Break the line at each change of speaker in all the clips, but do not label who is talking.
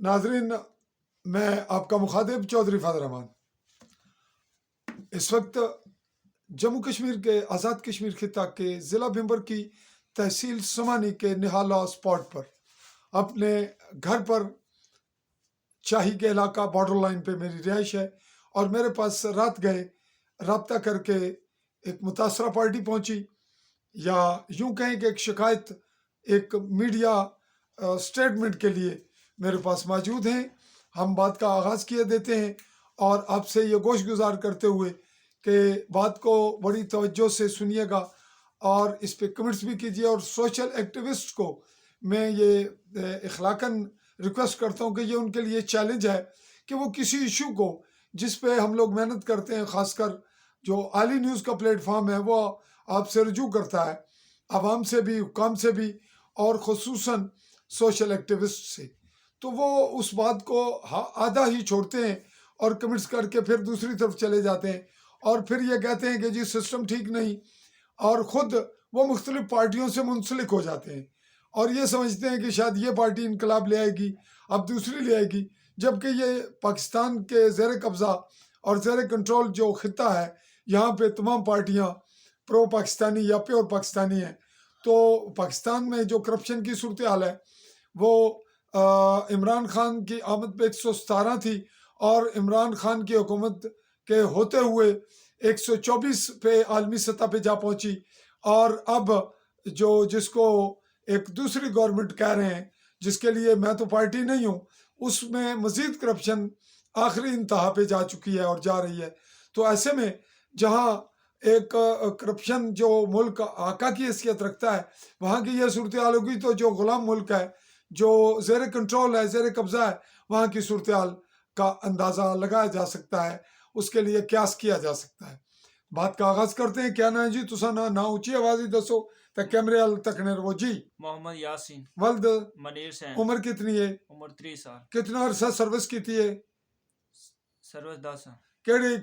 ناظرین، میں آپ کا مخاطب چودھری فضل الرحمان اس وقت جموں کشمیر کے آزاد کشمیر خطہ کے ضلع بھمبر کی تحصیل سمانی کے نہالا اسپاٹ پر اپنے گھر پر چاہی کے علاقہ بارڈر لائن پہ میری رہائش ہے، اور میرے پاس رات گئے رابطہ کر کے ایک متاثرہ پارٹی پہنچی، یا یوں کہیں کہ ایک شکایت، ایک میڈیا سٹیٹمنٹ کے لیے میرے پاس موجود ہیں۔ ہم بات کا آغاز کیے دیتے ہیں اور آپ سے یہ گوش گزار کرتے ہوئے کہ بات کو بڑی توجہ سے سنیے گا اور اس پہ کمنٹس بھی کیجیے، اور سوشل ایکٹیوسٹ کو میں یہ اخلاقاً ریکویسٹ کرتا ہوں کہ یہ ان کے لیے چیلنج ہے کہ وہ کسی ایشو کو جس پہ ہم لوگ محنت کرتے ہیں، خاص کر جو عالی نیوز کا پلیٹ فارم ہے وہ آپ سے رجوع کرتا ہے، عوام سے بھی، حکام سے بھی، اور خصوصاً سوشل ایکٹیوسٹ سے، تو وہ اس بات کو آدھا ہی چھوڑتے ہیں اور کمنٹس کر کے پھر دوسری طرف چلے جاتے ہیں، اور پھر یہ کہتے ہیں کہ جی سسٹم ٹھیک نہیں، اور خود وہ مختلف پارٹیوں سے منسلک ہو جاتے ہیں اور یہ سمجھتے ہیں کہ شاید یہ پارٹی انقلاب لے آئے گی، اب دوسری لے آئے گی، جبکہ یہ پاکستان کے زیر قبضہ اور زیر کنٹرول جو خطہ ہے، یہاں پہ تمام پارٹیاں پرو پاکستانی یا پیور پاکستانی ہیں۔ تو پاکستان میں جو کرپشن کی صورتحال ہے وہ عمران خان کی آمد پہ 117 تھی، اور عمران خان کی حکومت کے ہوتے ہوئے 124 پہ عالمی سطح پہ جا پہنچی، اور اب جس کو ایک دوسری گورنمنٹ کہہ رہے ہیں، جس کے لیے میں تو پارٹی نہیں ہوں، اس میں مزید کرپشن آخری انتہا پہ جا چکی ہے اور جا رہی ہے۔ تو ایسے میں جہاں ایک کرپشن جو ملک آقا کی حیثیت رکھتا ہے، وہاں کی یہ صورتحال ہوگی، تو جو غلام ملک ہے، جو زیر کنٹرول ہے، زیر قبضہ ہے، وہاں کی صورتحال کا اندازہ لگایا جا سکتا ہے، اس کے لیے قیاس کیا جا سکتا ہے۔ بات کا آغاز کرتے ہیں۔ کیا نا جی تسا نا اونچی آوازی دسو تے کیمرے ال تکنے رو جی۔
محمد یاسین
ولد
منیر سین
عمر کتنی ہے؟
عمر 3 سال
کتنا عرصہ سروس کیتی ہے؟
سروس 10 سال
کیڑی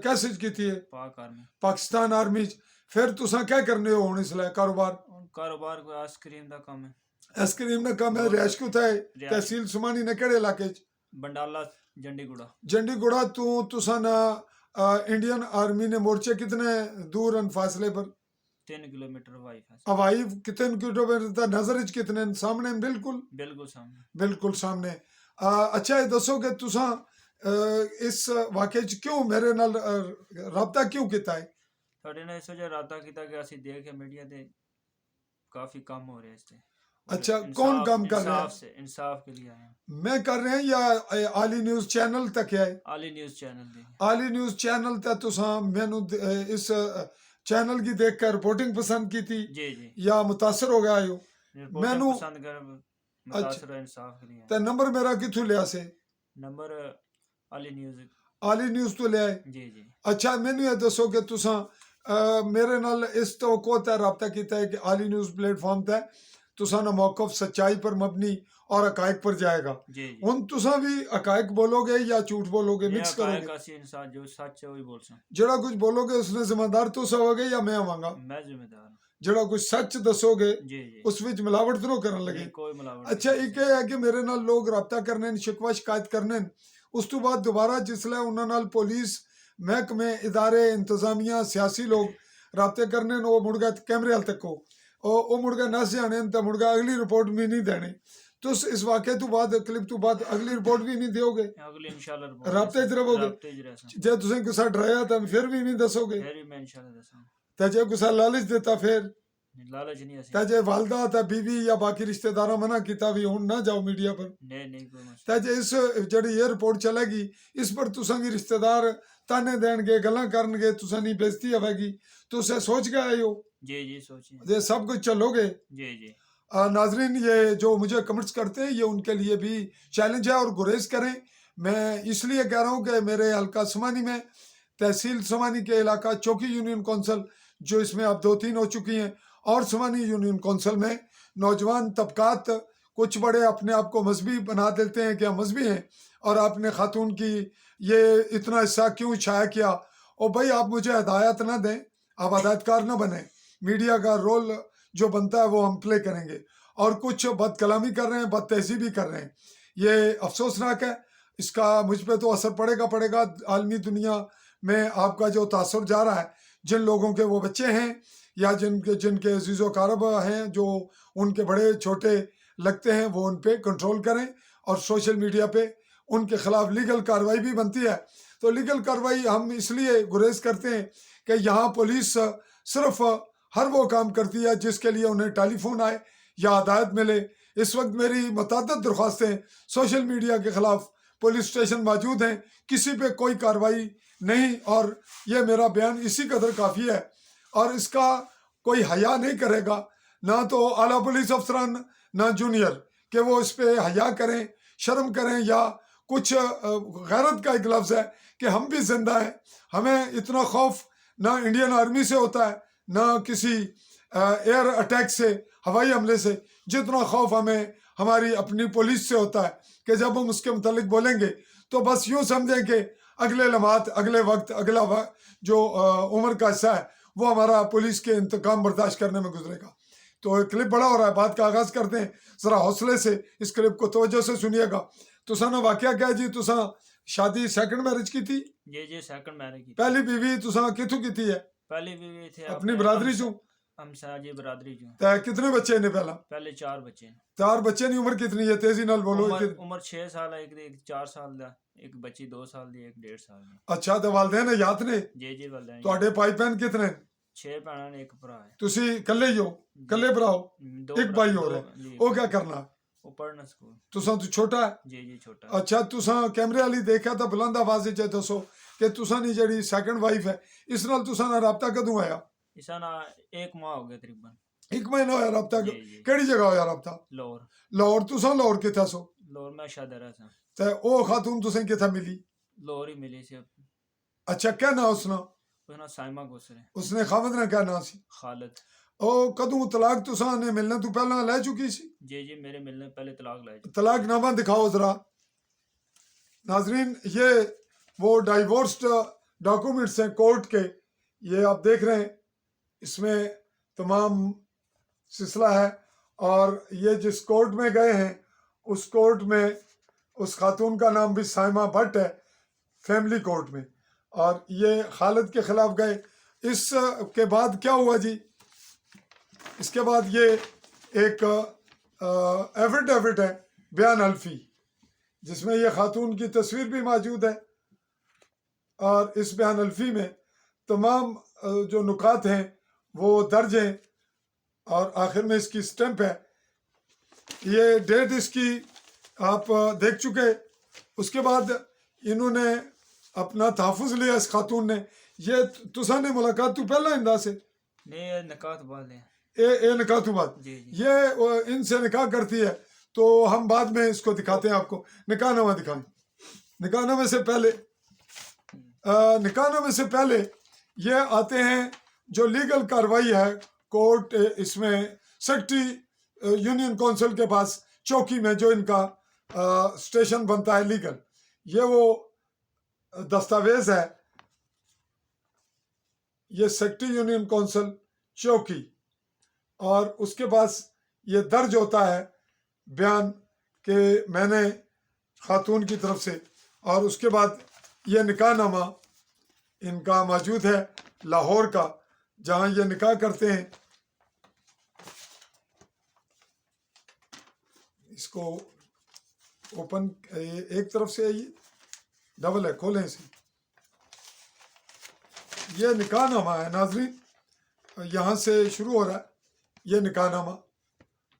کیسے کیتی ہے؟
پاک آرمی
پاکستان آرمی۔ پھر تسا کیا کرنے ہو ہن اس لئے کاروبار؟
کاروبار کو آئس کریم دا کام ہے۔
آئس کریم دا کام ہے۔ رہائش کو تھا ہے تحصیل سمانی نے کیڑے علاقے چ؟
بنڈالا جنڈی گڑا۔
جنڈی گڑا تو تسا نا انڈین آرمی نے مورچے کتنے دور ان فاصلے پر؟
3 کلومیٹر ہوائی فاصلہ۔
ہوائی کتنے کلومیٹر تا نظر اچ کتنے سامنے؟ بالکل
بالکل سامنے۔
بالکل سامنے۔ اچھا یہ دسو کہ تساں اس واقعے چ کیوں میرے نال رابطہ کیوں کیتا ہے؟
تھوڑے نے اس وجہ رابطہ کیتا کہ اسی دیکھ کے میڈیا تے کافی کام ہو رہے ہیں اس تے۔
اچھا کون کام کر رہے ہیں؟
انصاف کے لیے آئے ہیں۔
میں کر رہے ہیں یا عالی نیوز چینل تک ہے؟
عالی نیوز چینل دے۔
عالی نیوز چینل تے تساں مینوں اس چینل کی دیکھ کر رپورٹنگ پسند کی تھی
جی جی،
یا متاثر ہو گیا ہو؟
رپورٹنگ پسند کر متاثر ہو انصاف کے لیے۔
تے نمبر میرا کتھوں لیا سے؟
نمبر عالی نیوز۔
عالی نیوز تو لے آئے؟
جی جی۔
اچھا مینوں یہ دسو کہ تساں میرے نال اس توقع تے رابطہ کیتا ہے کہ عالی نیوز پلیٹ فارم تے تساں نا موقف سچائی پر مبنی اور حقائق پر جائے گا۔
جی جی۔
ہن تساں بھی حقائق بولو گے یا جھوٹ بولو گے، مکس کرو گے؟
اسی انسان جو سچ ہے وہی بول سن۔
جڑا کچھ بولو گے اس نے ذمہ دار تساں ہوگے یا میں آواں گا؟
میں ذمہ دار ہوں۔
جڑا کچھ سچ دسو گے
جی جی،
اس وچ ملاوٹ تو کرن لگے؟
کوئی ملاوٹ۔
اچھا ایک ہے کہ میرے نال لوگ رابطہ کرنے شکوہ شکایت کرنے، اس تو بعد دوبارہ جسلے انہاں نال پولیس محکمے ادارے انتظامیہ سیاسی لوگ رابطے کرنے وہ مڑ گئے کیمرے ہل تکو وہ مڑ گئے نس جانے تے مڑ گئے اگلی رپورٹ بھی نہیں دینے۔ تو اس واقعے تو بعد کلپ تو بعد اگلی رپورٹ بھی نہیں دیو گے؟
اگلی انشاءاللہ
رابطے چ رہو گے؟ جے تسیں کسا ڈرایا تو پھر بھی نہیں دسو گے؟
پھر میں انشاءاللہ دساں۔
تے جے کسا لالچ دیتا پھر؟
لالچ نہیں اسی۔
تے جے والدہ تے بیوی یا باقی رشتہ داراں منع کیتا بھی ہن نہ جاؤ میڈیا پر؟
نہیں کوئی مسئلہ۔
تے جے اس جڑی یہ رپورٹ چلے گی اس پر تساں کی رشتہ دار تانے دین گے، گلاں کرن گے، تساں نہیں بےزتی ہوے گی، تو اسے سوچ کے آئے ہو؟
جی جی سوچیں۔
یہ سب کچھ چلو گے؟
جی جی۔
ناظرین یہ جو مجھے کمنٹس کرتے ہیں یہ ان کے لیے بھی چیلنج ہے، اور گریز کریں۔ میں اس لیے کہہ رہا ہوں کہ میرے حلقہ سمانی میں تحصیل سمانی کے علاقہ چوکی یونین کونسل جو اس میں اب 2-3 ہو چکی ہیں، اور سمانی یونین کونسل میں نوجوان طبقات کچھ بڑے اپنے آپ کو مذہبی بنا دیتے ہیں کہ ہم مذہبی ہیں، اور آپ نے خاتون کی یہ اتنا حصہ کیوں چھایا کیا؟ او بھائی آپ مجھے ہدایت نہ دیں، آپ ہدایت کار نہ بنیں، میڈیا کا رول جو بنتا ہے وہ ہم پلے کریں گے، اور کچھ بد کلامی کر رہے ہیں، بد تہذیبی کر رہے ہیں۔ یہ افسوسناک ہے. اس کا مجھ پہ تو اثر پڑے گا. عالمی دنیا میں آپ کا جو تاثر جا رہا ہے، جن لوگوں کے وہ بچے ہیں یا جن کے عزیز و اقارب ہیں جو ان کے بڑے چھوٹے لگتے ہیں، وہ ان پہ کنٹرول کریں. اور سوشل میڈیا پہ ان کے خلاف لیگل کارروائی بھی بنتی ہے. تو لیگل کارروائی ہم اس لیے گریز کرتے ہیں کہ یہاں پولیس صرف ہر وہ کام کرتی ہے جس کے لیے انہیں ٹیلی فون آئے یا ہدایت ملے. اس وقت میری متعدد درخواستیں سوشل میڈیا کے خلاف پولیس اسٹیشن موجود ہیں، کسی پہ کوئی کارروائی نہیں. اور یہ میرا بیان اسی قدر کافی ہے. اور اس کا کوئی حیا نہیں کرے گا، نہ تو اعلیٰ پولیس افسران نہ جونیئر، کہ وہ اس پہ حیا کریں، شرم کریں. یا کچھ غیرت کا ایک لفظ ہے کہ ہم بھی زندہ ہیں. ہمیں اتنا خوف نہ انڈین آرمی سے ہوتا ہے، نہ کسی ایئر اٹیک سے، ہوائی حملے سے، جتنا خوف ہمیں ہماری اپنی پولیس سے ہوتا ہے کہ جب ہم اس کے متعلق بولیں گے تو بس یوں سمجھیں کہ اگلے لمحات، اگلے وقت، اگلا جو عمر کا حصہ ہے وہ ہمارا پولیس کے انتقام برداشت کرنے میں گزرے گا. تو کلپ بڑا ہو رہا ہے، بات کا آغاز کرتے ہیں. ذرا حوصلے سے اس کلپ کو توجہ سے سنیے گا. تساں نا واقعہ کیا جی؟ تساں شادی سیکنڈ میرج کی تھی؟
جی سیکنڈ میرج کی.
پہلی بیوی تساں کتھوں کی تھی ہے؟
پہلی بیوی تھے
اپنی برادری چوں؟
ہمسا جی برادری چوں.
کتنے بچے نے؟
پہلے 4 بچے.
4 بچے نہیں. عمر کتنی ہے؟ تیزی نال بولو.
عمر 6 سال ہے، ایک 4 سال دا، ایک بچی 2 سال دی، ایک 1.5 سال دی.
اچھا. تو والدین حیات نے؟
جی والدین.
تواڈے بھائی بہن کتنے؟
6 بھیناں نے، ایک بھرا ہے.
تسی کلے ہی ہو؟ کلے بھرا ہو؟
2
ایک بھائی ہو رہا ہے. وہ کیا کرنا؟
وہ پڑھنا سکول.
تساں تو چھوٹا ہے؟
جی چھوٹا.
اچھا. تساں کیمرے والی دیکھا تو بلند آواز وچ دسو کہ تساں دی جڑی سیکنڈ وائف ہے اس نال تساں دا رابطہ کدوں آیا؟
اس نا 1 ماہ ہو گیا تقریباً.
1 مہینہ ہویا رابطہ. کیڑی جگہ ہویا رابطہ؟ لاہور. تساں لاہور کتھا سو؟
لاہور میں شادرہ سا.
تے او خاتون تساں کتھا ملی؟
لاہور ہی ملی سی.
اچھا. کیا نا اس نا؟
اس نا سائمہ گسرے.
اس نے خامد نے کیا نا سی؟
خالد.
او کدوں طلاق تساں نے ملنے تو پہلا لے چکی سی؟
جی میرے ملنے پہلے طلاق لے چکی.
طلاق نامہ دکھاؤ ذرا. ناظرین یہ وہ ڈائیورسڈ ڈاکومنٹس ہیں کورٹ کے. یہ آپ دیکھ رہے ہیں، اس میں تمام سلسلہ ہے. اور یہ جس کورٹ میں گئے ہیں اس کورٹ میں اس خاتون کا نام بھی سائمہ بھٹ ہے، فیملی کورٹ میں. اور یہ خالد کے خلاف گئے. اس کے بعد کیا ہوا جی؟ اس کے بعد یہ ایک ایفیڈیوٹ ہے، بیان حلفی، جس میں یہ خاتون کی تصویر بھی موجود ہے. اور اس بیان حلفی میں تمام جو نکات ہیں وہ درج ہیں. اور آخر میں اس کی سٹیمپ ہے. یہ ڈیٹ اس کی آپ دیکھ چکے. اس کے بعد انہوں نے اپنا تحفظ لیا اس خاتون نے. یہ تساں نے ملاقات تو پہلا ہندا سے؟
نہیں، نکاح تو بعد ہے.
اے نکاح تو بعد. یہ ان سے نکاح کرتی ہے تو ہم بعد میں اس کو دکھاتے ہیں آپ کو. نکاح نامہ دکھائیں. نکاح نامے سے پہلے یہ آتے ہیں جو لیگل کاروائی ہے کورٹ. اس میں سیکرٹری یونین کونسل کے پاس چوکی میں جو ان کا اسٹیشن بنتا ہے لیگل، یہ وہ دستاویز ہے. یہ سیکرٹری یونین کونسل چوکی، اور اس کے پاس یہ درج ہوتا ہے بیان کہ میں نے خاتون کی طرف سے. اور اس کے بعد یہ نکاح نامہ ان کا موجود ہے لاہور کا، جہاں یہ نکاح کرتے ہیں. اس کو اوپن ایک طرف سے آئیے، ڈبل ہے، کھولیں اسے. یہ نکاح نامہ ہے ناظرین، یہاں سے شروع ہو رہا ہے یہ نکاح نامہ.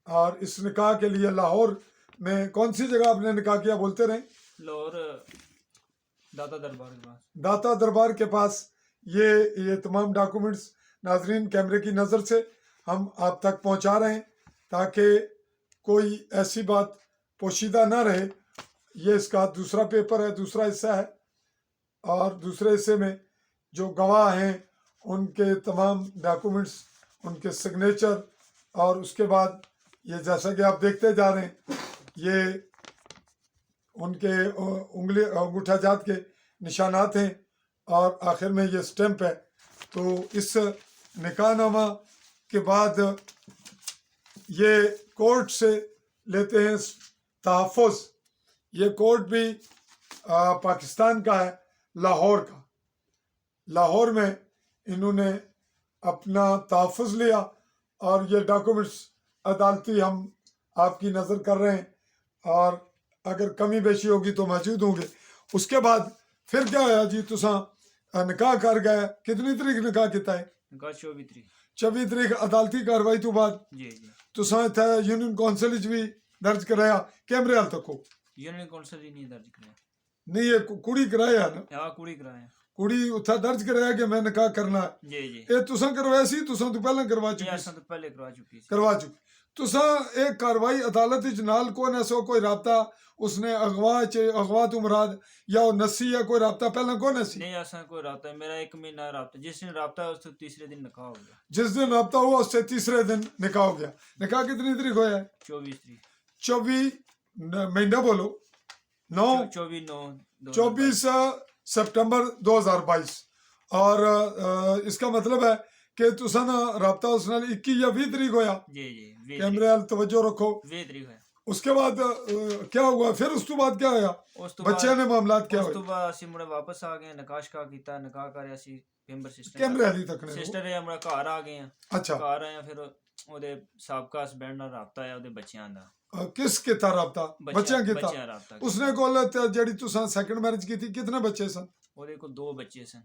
اور اس نکاح کے لیے لاہور میں کون سی جگہ آپ نے نکاح کیا؟ بولتے رہیں.
لاہور داتا دربار کے پاس.
داتا دربار کے پاس. یہ تمام ڈاکومنٹس ناظرین کیمرے کی نظر سے ہم آپ تک پہنچا رہے ہیں تاکہ کوئی ایسی بات پوشیدہ نہ رہے. یہ اس کا دوسرا پیپر ہے، دوسرا حصہ ہے. اور دوسرے حصے میں جو گواہ ہیں ان کے تمام ڈاکومنٹس، ان کے سگنیچر، اور اس کے بعد یہ جیسا کہ آپ دیکھتے جا رہے ہیں یہ ان کے انگوٹھا جات کے نشانات ہیں. اور آخر میں یہ سٹیمپ ہے. تو اس نکاح نامہ کے بعد یہ کورٹ سے لیتے ہیں تحفظ. یہ کورٹ بھی پاکستان کا ہے، لاہور کا. لاہور میں انہوں نے اپنا تحفظ لیا اور یہ ڈاکومنٹس عدالتی ہم آپ کی نظر کر رہے ہیں، اور اگر کمی بیشی ہوگی تو موجود ہوں گے. اس کے بعد پھر کیا ہوا جی؟ تساں نکاح کر گئے، کتنی تاریخ نکاح کیتا ہے؟
نکاح 24 تاریخ.
24 تاریخ عدالتی کاروائی تو بعد
جی جی
تساں اتھے یونین کونسل وچ بھی درج کرایا، کیمرے حال تک ہو
یونین کونسل ہی نہیں درج کرایا.
نہیں؟ یہ کڑی کرایا نا،
ہاں کڑی کرایا.
کڑی اتھا درج کرایا کہ میں نکاح کرنا ہے.
جی جی
یہ تساں کروایا سی؟ تساں تو پہلے کروا
یہ
چکی
اساں تو پہلے
کروا چکی. تساں ایک کاروائی عدالت وچ نال کوئی نہ سو کوئی رابطہ اس نے اغوا تو مراد یا وہ نسی یا کوئی رابطہ پہلے کوئی نہ سی؟
نہیں اساں کوئی رابطہ. میرا 1 مہینہ رابطہ، جس دن رابطہ اس تو تیسرے دن نکاح ہو گیا.
جس دن رابطہ ہوا اس سے تیسرے دن نکاح ہو گیا. نکاح کتنی تاریخ ہوا ہے؟
24 تاریخ.
24 مہینہ بولو 9 24 سپٹمبر 2022. اور اس کا مطلب ہے کہ تساں نا رابطہ اس نال 21 یا 20 تاریخ ہویا.
جی جی 20
کیمرے وال توجہ رکھو.
20 تاریخ ہے.
اس کے بعد کیا ہوا پھر؟ اس تو بعد کیا ہوا؟
اس تو
بچے نے معاملات کیا
اس
ہوئے؟
تو بعد اسی مڑے واپس آ گئے. نکاح شکا کیتا، نکاح کریا سی پیمبر سسٹر
کیمرے والی تک نے.
سسٹر ہے ہمارا گھر آ گئے ہیں.
اچھا
گھر آئے ہیں پھر اودے سابقہ ہسبینڈ نال رابطہ ہے اودے بچیاں دا.
کس کے تھا رابطہ؟ بچیاں کے تھا.
بچیاں رابطہ
اس نے کول جڑی تساں سیکنڈ میرج کی تھی کتنے بچے سن؟
اودے کو 2 بچے سن.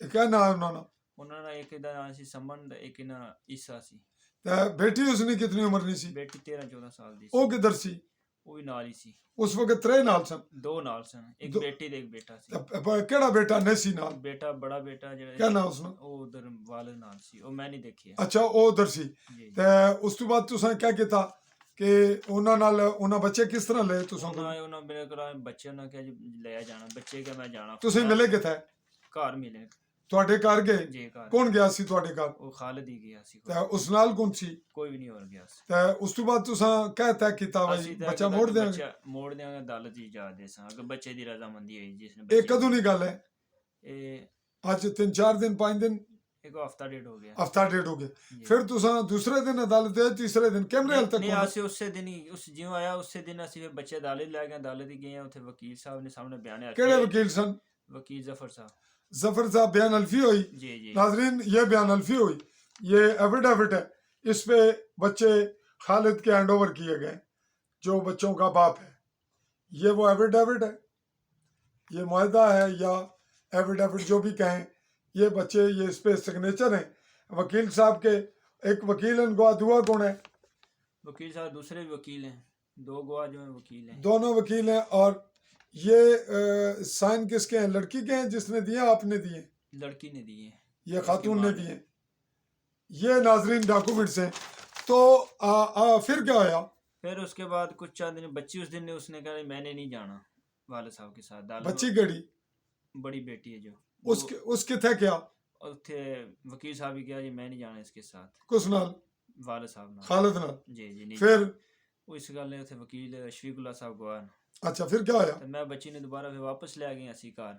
کیا نام ہے انہوں نے؟
انہوں نے ایک دا نام سی سمن، ایک نا عیسیٰ سی.
بیٹی اس نے کتنی عمر نہیں سی؟
بیٹی 13-14 سال دی سی.
وہ کدھر سی؟
وہ بھی نال ہی سی.
اس وقت 3 نال سن؟
2 نال سن، ایک بیٹی تے ایک بیٹا سی.
کیڑا بیٹا نیسی نال؟
بیٹا بڑا بیٹا جڑا
کیا نام اس نے؟
وہ ادھر والد نال سی. وہ میں نہیں دیکھیا.
اچھا وہ ادھر سی.
جی
تے اس تو بعد تساں کیا کیتا کہ انہاں نال انہاں بچے کس طرح لے تساں کو؟
انہاں میرے کول بچے نہ کہ لے جانا بچے کہ میں جانا.
تساں ملے کتے؟
گھر ملے.
تواڈے گھر گئے؟
جی گھر.
کون گیا سی تواڈے گھر؟
وہ خالد ہی گیا سی.
تے اس نال کون سی؟
کوئی بھی نہیں اور گیا سی.
تے اس تو بعد تساں کیا طے کیتا بھائی بچہ موڑ دیاں گے؟
موڑ دیاں گے. عدالت دی اجازت دے ساں اگر بچے دی رضامندی ہوئی جس نے.
یہ کدوں نہیں گل ہے؟
اے
آج 3-4 دن 5 دن
ایک ہفتہ ڈیڑھ ہو گیا.
ہفتہ ڈیڑھ ہو گیا. پھر تساں دوسرے دن عدالت گئے، تیسرے دن کیمرے حال تک
نہیں اسی اسی دن ہی اس جیوں آیا اسی دن اسی بچے عدالت لے گئے. عدالت ہی گئے ہیں اتنے وکیل صاحب نے سامنے بیان ہے.
کیڑے وکیل سن؟
وکیل ظفر صاحب.
ظفر صاحب بیان الفی ہوئی.
جی جی
ناظرین یہ بیان الفی ہوئی، یہ ایفیڈیوٹ ہے. اس پہ بچے خالد کے ہینڈ اوور کیے گئے جو بچوں کا باپ ہے. یہ وہ ایفیڈیوٹ ہے، یہ معاہدہ ہے یا ایفیڈیوٹ جو بھی کہیں. یہ بچے یہ اس پہ سگنیچر ہیں وکیل صاحب کے. ایک وکیل ان گواہ دعا کون ہے؟
وکیل صاحب دوسرے بھی وکیل ہیں. 2 گواہ جو ہیں وکیل ہیں.
دونوں وکیل ہیں. اور یہ سائن کس کے ہیں؟ لڑکی کے ہیں جس نے دیے آپ نے دیے؟
لڑکی نے دیے.
یہ خاتون نے دیے. یہ ناظرین ڈاکومنٹس ہیں. تو پھر کیا ہوا؟
پھر اس کے بعد کچھ چند دن بچی اس دن نے اس نے کہا میں نے نہیں جانا والد صاحب کے ساتھ.
بچی کیڑی؟
بڑی بیٹی ہے جو
اس کے تھے کیا؟
اتھے وکیل صاحب ہی کہا جی میں نہیں جانا اس کے ساتھ.
کس نال؟
والد صاحب نال.
خالد نال.
جی جی نہیں.
پھر
وہ اس گل نے اتھے وکیل شفیق اللہ صاحب گواہ.
اچھا پھر کیا ہوا؟
میں بچی نے دوبارہ پھر واپس لے گئی اسی گھر.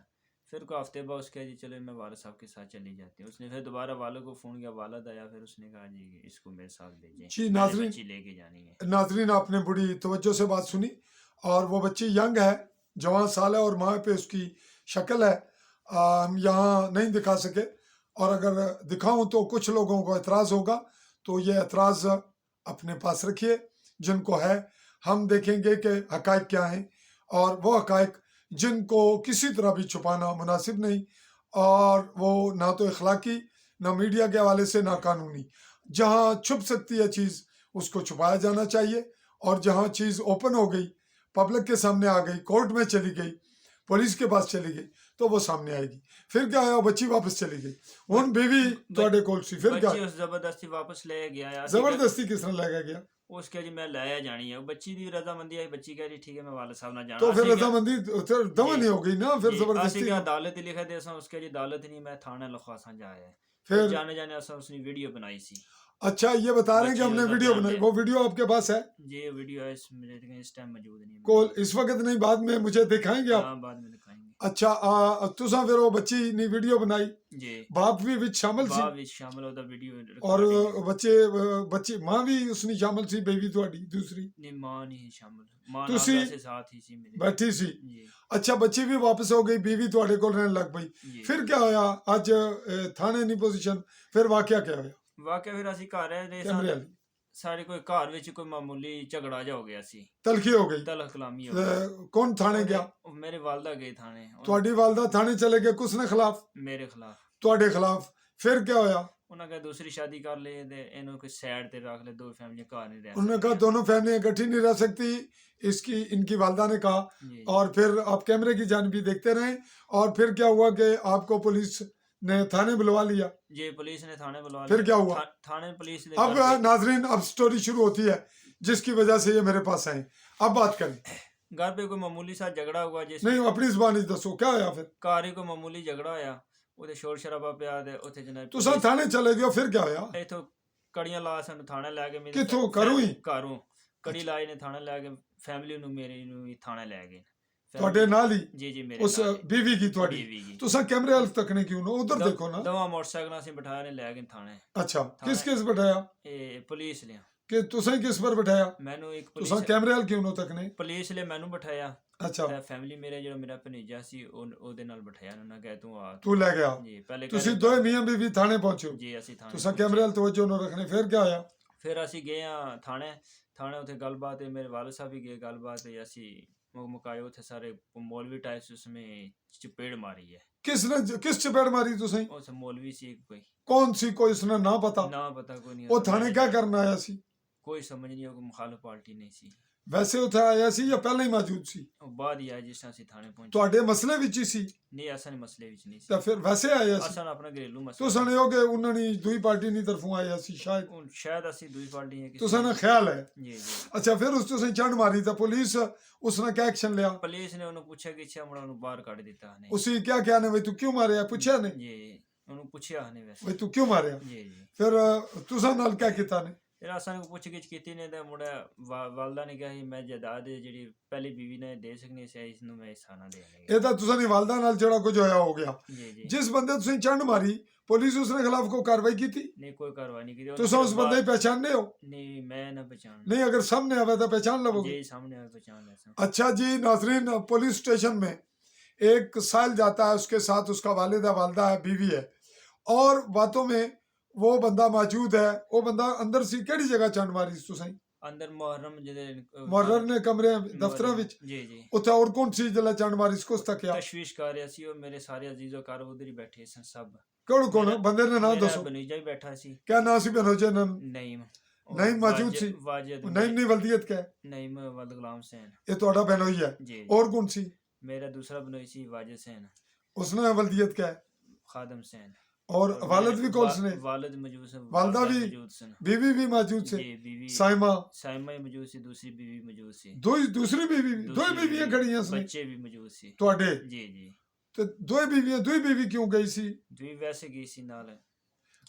پھر کو ہفتے بعد اس کہا جی چلو میں والد صاحب کے ساتھ چلی جاتی ہوں. اس نے پھر دوبارہ والد کو فون کیا. والد آیا پھر اس نے کہا جی اس کو میرے ساتھ بھیجیں.
جی ناظرین
بچی لے کے جانی ہے.
ناظرین آپ نے بڑی توجہ سے بات سنی. اور وہ بچی ینگ ہے، جوان سال ہے، اور ماں پہ اس کی شکل ہے. ہم یہاں نہیں دکھا سکے، اور اگر دکھاؤں تو کچھ لوگوں کو اعتراض ہوگا. تو یہ اعتراض اپنے پاس رکھیے جن کو ہے. ہم دیکھیں گے کہ حقائق کیا ہیں، اور وہ حقائق جن کو کسی طرح بھی چھپانا مناسب نہیں، اور وہ نہ تو اخلاقی، نہ میڈیا کے حوالے سے، نہ قانونی. جہاں چھپ سکتی ہے چیز اس کو چھپایا جانا چاہیے، اور جہاں چیز اوپن ہو گئی، پبلک کے سامنے آ گئی، کورٹ میں چلی گئی، پولیس کے پاس چلی گئی، تو وہ سامنے آئے گی. پھر کیا ہوا؟ بچی واپس چلی گئی. ہن بیوی تواڈے کول سی. پھر کیا؟
بچی اس زبردستی واپس لے گیا.
زبردستی کس طرح لے گیا؟
اس کے جی میں لایا جانی ہے. بچی دی رضامندی آئی. بچی کہہ رہی ٹھیک ہے میں والد صاحب نہ جانا.
تو پھر رضامندی دوا نہیں ہو گئی نا. پھر زبردستی
کہ عدالت لکھا دے سا. اس کے جی عدالت نہیں میں تھانے لخواستاں جایا ہے.
پھر
جانے جانے اساں اس نے ویڈیو بنائی سی.
اچھا یہ بتا رہے ہیں کہ ہم نے ویڈیو بنائی. وہ ویڈیو آپ کے پاس ہے؟
جی ویڈیو ہے اس ٹائم موجود نہیں.
کول اس وقت نہیں، بعد میں مجھے دکھائیں گے آپ؟
ہاں بعد میں دکھائیں گے.
ਅੱਛਾ ਤੁਸਾਂ ਫਿਰ ਉਹ ਬੱਚੀ ਨੇ ਵੀਡੀਓ ਬਣਾਈ,
जी
ਬਾਪ ਵੀ ਵਿੱਚ ਸ਼ਾਮਲ ਸੀ
बाप विच शामिल होता वीडियो
ਔਰ
रिकॉर्डिंग
ਬੱਚੇ ਮਾਂ ਵੀ ਉਸਨੀ ਸ਼ਾਮਲ ਸੀ, ਬੇਬੀ ਤੁਹਾਡੀ ਦੂਸਰੀ
नहीं मां नहीं शामिल मां नाल
ਤੁਸੀਂ
वैसे साथ ही सी मेरे
ਬੈਠੀ ਸੀ।
जी
ਅੱਛਾ ਬੱਚੀ ਵੀ ਵਾਪਸ ਹੋ ਗਈ, ਬੀਵੀ ਤੁਹਾਡੇ ਕੋਲ ਰਹਿਣ ਲੱਗ ਪਈ।
जी
ਫਿਰ ਕੀ ਹੋਇਆ ਅੱਜ ਥਾਣੇ ਦੀ ਪੋਜੀਸ਼ਨ, ਫਿਰ ਵਾਕਿਆ ਕੀ ਹੋਇਆ
ਵਾਕਿਆ ਫਿਰ ਅਸੀਂ ਘਰ ਰਹੇ
ਕੈਮਰੇ
ਸਾਂ,
ਵਾਲੀ
ਸਾਡੇ ਕੋਈ ਘਰ ਵਿੱਚ ਕੋਈ ਮਾਮੂਲੀ ਝਗੜਾ ਜਾ ਹੋ ਗਿਆ ਸੀ,
ਤਲਖੀ ਹੋ ਗਈ।
ਤਲਖ ਕਲਾਮੀ ਹੋ ਗਈ।
ਕੌਣ ਥਾਣੇ ਗਿਆ?
ਉਹ ਮੇਰੇ ਵਾਲਦਾ ਗਏ ਥਾਣੇ
ਤੁਹਾਡੀ ਵਾਲਦਾ ਥਾਣੇ ਚਲੇ ਗਏ, ਕਿਸਨੇ ਖਿਲਾਫ?
ਮੇਰੇ ਖਿਲਾਫ।
ਤੁਹਾਡੇ ਖਿਲਾਫ। ਫਿਰ ਕੀ ਹੋਇਆ?
ਉਹਨਾਂ ਕਹਾ दूसरी शादी कर ले ते इन्हों कोई साइड ते रख ले, दो फैमिली घर नहीं रह
उन्होंने कहा
सकती।
दोनों फैमिली इकट्ठी नहीं रह सकती, इसकी इनकी वालदा ने कहा।
जी
और फिर आप कैमरे की जान भी देखते रहे, और फिर क्या हुआ कि आपको पुलिस ने थाने बुलवा लिया।
जी पुलिस ने थाने बुलवा
फिर
लिया।
क्या हुआ?
थाने पुलिस ने
अब नाजरीन अब स्टोरी शुरू होती है जिसकी वजह से ये मेरे पास आए। अब बात करें।
घर पे कोई मामूली सा झगड़ा हुआ, जिस
नहीं अपनी जुबान दसो क्या होया फिर?
घर ही कोई मामूली झगड़ा होया, ਉਹਦੇ ਸ਼ੋਰ ਸ਼ਰਾਬਾ ਪਿਆ ਤੇ ਉੱਥੇ ਜਨਾਬ
तुसा थाने चले गए, फिर क्या होया?
ਇਥੋਂ ਕੜੀਆਂ ਲਾ ਸਾਨੂੰ ਥਾਣੇ ਲੈ ਕੇ ਮੇਰੇ
ਕਿੱਥੋਂ? ਘਰੋਂ ਹੀ?
ਘਰੋਂ ਕੜੀ ਲਾਈ ਨੇ ਥਾਣੇ ਲੈ ਕੇ, ਫੈਮਿਲੀ ਨੂੰ ਮੇਰੀ ਨੂੰ ਵੀ ਥਾਣੇ ਲੈ ਗਏ।
ਤੁਹਾਡੇ ਨਾਲ ਹੀ?
ਜੀ ਜੀ ਮੇਰੇ
उस बीवी की ਤੁਹਾਡੀ?
बीवी की
तुसा कैमरे वाल तकने क्यों ना, उधर देखो ना।
दवा मोटरसाइकिल ਅਸੀਂ ਬਿਠਾਇਆ ਨੇ ਲੈ ਕੇ ਥਾਣੇ।
अच्छा किस किस बिठाया?
ਇਹ ਪੁਲਿਸ ਲਿਆ
कि तुसा ही किस पर बिठाया?
ਮੈਨੂੰ ਇੱਕ
तुसा
ਪੁਲਿਸ
कैमरे वाल क्यों ना तकने?
ਪੁਲਿਸ ਲਿਆ ਮੈਨੂੰ ਬਿਠਾਇਆ
अच्छा
ਤੇ ਫੈਮਿਲੀ ਮੇਰੇ ਜਿਹੜਾ ਮੇਰਾ ਭਣੀਜਾ ਸੀ ਉਹਦੇ ਨਾਲ ਬਿਠਾਇਆ, ਉਹਨਾਂ ਕਹੇ ਤੂੰ ਆ।
तू ले गया?
ਜੀ ਪਹਿਲੇ
ਤੁਸੀਂ ਦੋਵੇਂ ਮੀਆਂ ਬੀਵੀ ਥਾਣੇ ਪਹੁੰਚੋ?
ਜੀ ਅਸੀਂ ਥਾਣੇ
ਤੁਸੀਂ ਕੈਮਰੇ ਵਾਲ ਤਵੱਜੋ ਨਾ ਰੱਖਣੇ। ਫਿਰ ਕੀ ਹੋਇਆ?
ਫਿਰ ਅਸੀਂ ਗਏ ਆ ਥਾਣੇ ਉੱਥੇ ਗੱਲਬਾਤ ਹੈ, ਮੇਰੇ ਵਾਲਦ ਸਾਹਿਬ ਵੀ ਗਏ, ਗੱਲਬਾਤ ਹੈ, ਅਸੀਂ ਮੁਕਾਏ ਉੱਥੇ ਸਾਰੇ ਮੌਲਵੀ ਟਾਈਪਸ ਉਸमें ਚਪੇੜ ਮਾਰੀ ਹੈ।
किस चपेड़ मारी तुसें?
ਉਸ ਮੌਲवी ਸੀ ਇੱਕ ਕੋਈ
कौन सी कोई उसने ना पता?
ਨਾ ਪਤਾ ਕੋਈ ਨਹੀਂ।
ਉਹ ਥਾਣੇ क्या करना आया सी?
ਕੋਈ ਸਮਝ ਨਹੀਂ, ਉਹ ਮੁਖਾਲਫ ਪਾਰਟੀ ਨਹੀਂ ਸੀ।
ਵੈਸੇ ਉੱਥੇ ਆਇਆ ਸੀ ਜਾਂ ਪਹਿਲਾਂ ਹੀ ਮੌਜੂਦ ਸੀ?
ਉਹ ਬਾਅਦ ਹੀ ਆਇਆ ਜਿਸ ਤਰ੍ਹਾਂ ਅਸੀਂ ਥਾਣੇ ਪਹੁੰਚੇ।
ਤੁਹਾਡੇ ਮਸਲੇ ਵਿੱਚ ਹੀ ਸੀ?
ਨਹੀਂ ਅਸਾਂ ਮਸਲੇ ਵਿੱਚ ਨਹੀਂ ਸੀ,
ਤਾਂ ਫਿਰ ਵੈਸੇ ਆਇਆ ਸੀ?
ਅਸਾਂ ਆਪਣਾ ਘਰੇਲੂ ਮਸਲਾ।
ਤੁਸੀਂ ਨੇ ਹੋਗੇ ਉਹਨਾਂ ਨੇ ਦੂਈ ਪਾਰਟੀ ਦੀ ਤਰਫੋਂ ਆਇਆ ਸੀ ਸ਼ਾਇਦ?
ਸ਼ਾਇਦ ਅਸੀਂ ਦੂਜੀ ਪਾਰਟੀ ਹੈ
ਤੁਸੀਂ ਨੇ ਖਿਆਲ ਹੈ?
ਜੀ ਜੀ।
ਅੱਛਾ ਫਿਰ ਉਸ ਤੁਸੀਂ ਚੰਡ ਮਾਰੀ ਤਾਂ ਪੁਲਿਸ ਉਸਨੇ क्या एक्शन लिया?
ਪੁਲਿਸ ਨੇ ਉਹਨੂੰ ਪੁੱਛਿਆ ਕਿ ਇੱਛਾ ਮੁੰਡਾ ਉਹਨੂੰ ਬਾਹਰ ਕੱਢ ਦਿੱਤਾ ਨੇ।
उसी क्या क्या ने भाई तू क्यों मारे? पूछा ने
ਜੀ ਉਹਨੂੰ ਪੁੱਛਿਆ ਨੇ ਵੈਸੇ।
भाई तू क्यों मारे?
ਜੀ ਜੀ।
फिर तुसा नाल क्या किया ने?
ਫਿਰ ਅਸਾਂ ਨੂੰ ਪੁੱਛ ਗਿੱਛ ਕੀਤੀ ਨੇ ਤਾਂ ਮੁੰਡਾ ਵਾਲਦਾ ਨੇ ਕਿਹਾ ਸੀ ਮੈਂ ਜਾਇਦਾਦ ਜਿਹੜੀ ਪਹਿਲੀ ਬੀਵੀ ਨੇ ਦੇ ਸਕਣੀ ਸੀ, ਇਸ ਨੂੰ ਮੈਂ ਹਿੱਸਾ ਨਾ ਦੇਣਾ।
ਇਹ ਤਾਂ ਤੁਸੀਂ ਦੀ ਵਾਲਦਾ ਨਾਲ ਜਿਹੜਾ ਕੁਝ ਹੋਇਆ ਹੋ ਗਿਆ।
ਜੀ ਜੀ।
ਜਿਸ ਬੰਦੇ ਤੁਸੀਂ ਚੰਡ ਮਾਰੀ ਪੁਲਿਸ ਉਸਨੇ ਖਿਲਾਫ ਕੋਈ ਕਾਰਵਾਈ ਕੀਤੀ?
ਨਹੀਂ ਕੋਈ ਕਾਰਵਾਈ ਨਹੀਂ ਕੀਤੀ।
ਤੁਸੀਂ ਉਸ ਬੰਦੇ ਦੀ पहचानते हो?
ਨਹੀਂ ਮੈਂ ਨਾ ਪਛਾਣ।
नहीं अगर सामने आवे तो पहचान लोगे?
जी सामने आए पहचान लेते हैं।
अच्छा जी नाजरीन पुलिस स्टेशन में एक साल जाता है, उसके साथ उसका वालिद है, वालदा है, बीवी है, और बातों में वो बंदा मौजूद है। वो बंदा अंदर सी केड़ी जगह चंड मारी तुसां?
अंदर मुहर्रम ਜਿਹਦੇ
मुहर्रर ने कमरे दफ्तरां विच?
जी जी।
उत्थे और कौन सी जला चंड मारी इसको तकिया?
तशवीश कर ਰਿਹਾ ਸੀ ਉਹ, ਮੇਰੇ ਸਾਰੇ ਅਜ਼ੀਜ਼ੋ ਕਾਰ ਉਧਰ ਹੀ ਬੈਠੇ ਸਨ ਸਭ।
कौन कौन बंदे ने नाम
ਮੇਰਾ
दसो?
ਬਨੀਜਾ ਵੀ ਬੈਠਾ ਸੀ।
क्या नाम सी बनोजे ने?
ਨਈਮ।
ਨਈਮ ਮੌਜੂਦ ਸੀ?
ਵਾਜਿਦ
नहीं नहीं वल्दियत क्या है?
ਨਈਮ ਵਲਦ ਗੁਲਾਮ ਸੈਨ।
ये ਤੁਹਾਡਾ बहनोई है?
जी
और कौन सी?
मेरा दूसरा बनोई सी वाजिद सैन।
उसने वल्दियत क्या है?
खादम सैन।
और वालिद भी कौन से?
वालिद मौजूद सन,
वालदा भी?
मौजूद सन।
बीवी भी मौजूद से?
जी बीवी
साइमा?
साइमा ही मौजूद सी, दूसरी बीवी मौजूद सी।
दूसरी बीवी भी? दो
दूसरी
बीवियां खड़ी हैं इसमें
बच्चे भी मौजूद सी।
ਤੁਹਾਡੇ?
जी जी।
ਤੇ ਦੋ बीवी क्यों गई सी?
दूई वैसे गई सी नाल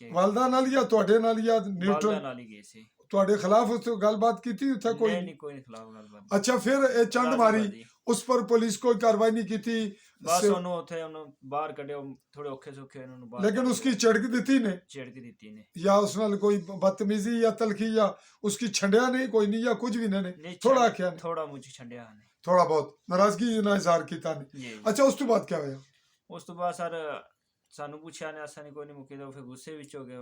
कि
ਵਾਲਦਾ ਨਾਲ ਜਾਂ ਤੁਹਾਡੇ ਨਾਲ ਜਾਂ
वालदा
ਨਿਊਟਰਲ?
नाल ही गई सी।
ਤੁਹਾਡੇ ਖਿਲਾਫ ਉਸ ਤੋਂ ਗੱਲਬਾਤ ਕੀਤੀ ਉੱਥੇ ਕੋਈ?
नहीं नहीं कोई नहीं खिलाफ गलबात।
ਅੱਛਾ ਫਿਰ ਇਹ ਚੰਡ ਮਾਰੀ, ਉਸ ਪਰ ਪੁਲਿਸ ਕੋਈ ਕਾਰਵਾਈ नहीं ਕੀਤੀ?
बस ਉਹਨੂੰ ਉੱਥੇ ਉਹਨੂੰ ਬਾਹਰ ਕੱਢਿਆ, ਥੋੜੇ ਔਖੇ ਸੌਖੇ ਉਹਨਾਂ ਨੂੰ ਬਾਹਰ
लेकिन उसकी झड़क दी ने
ਛੇੜ ਕੇ ਦਿੱਤੀ ਨੇ।
या उस नाल कोई बदतमीजी या तलखी या उसकी छंडिया नहीं कोई नहीं या कुछ भी ने?
ਨਹੀਂ
थोड़ा
ਛੱਡ-
आख्या ने?
ਥੋੜਾ ਮੁਝ ਛੰਡਿਆ ਨੇ।
थोड़ा बहुत नाराजगी ना इजहार किया ने?
ਜੀ।
अच्छा उस तो बाद क्या होया?
ਉਸ ਤੋਂ ਬਾਅਦ ਸਰ ਸਾਨੂੰ ਪੁੱਛਿਆ ਨੇ, ਅਸਾਂ ਨੇ ਕੋਈ ਨਹੀਂ ਮੁੱਕੀ ਦਾ, ਫਿਰ ਗੁੱਸੇ ਵਿੱਚ ਹੋ ਗਏ।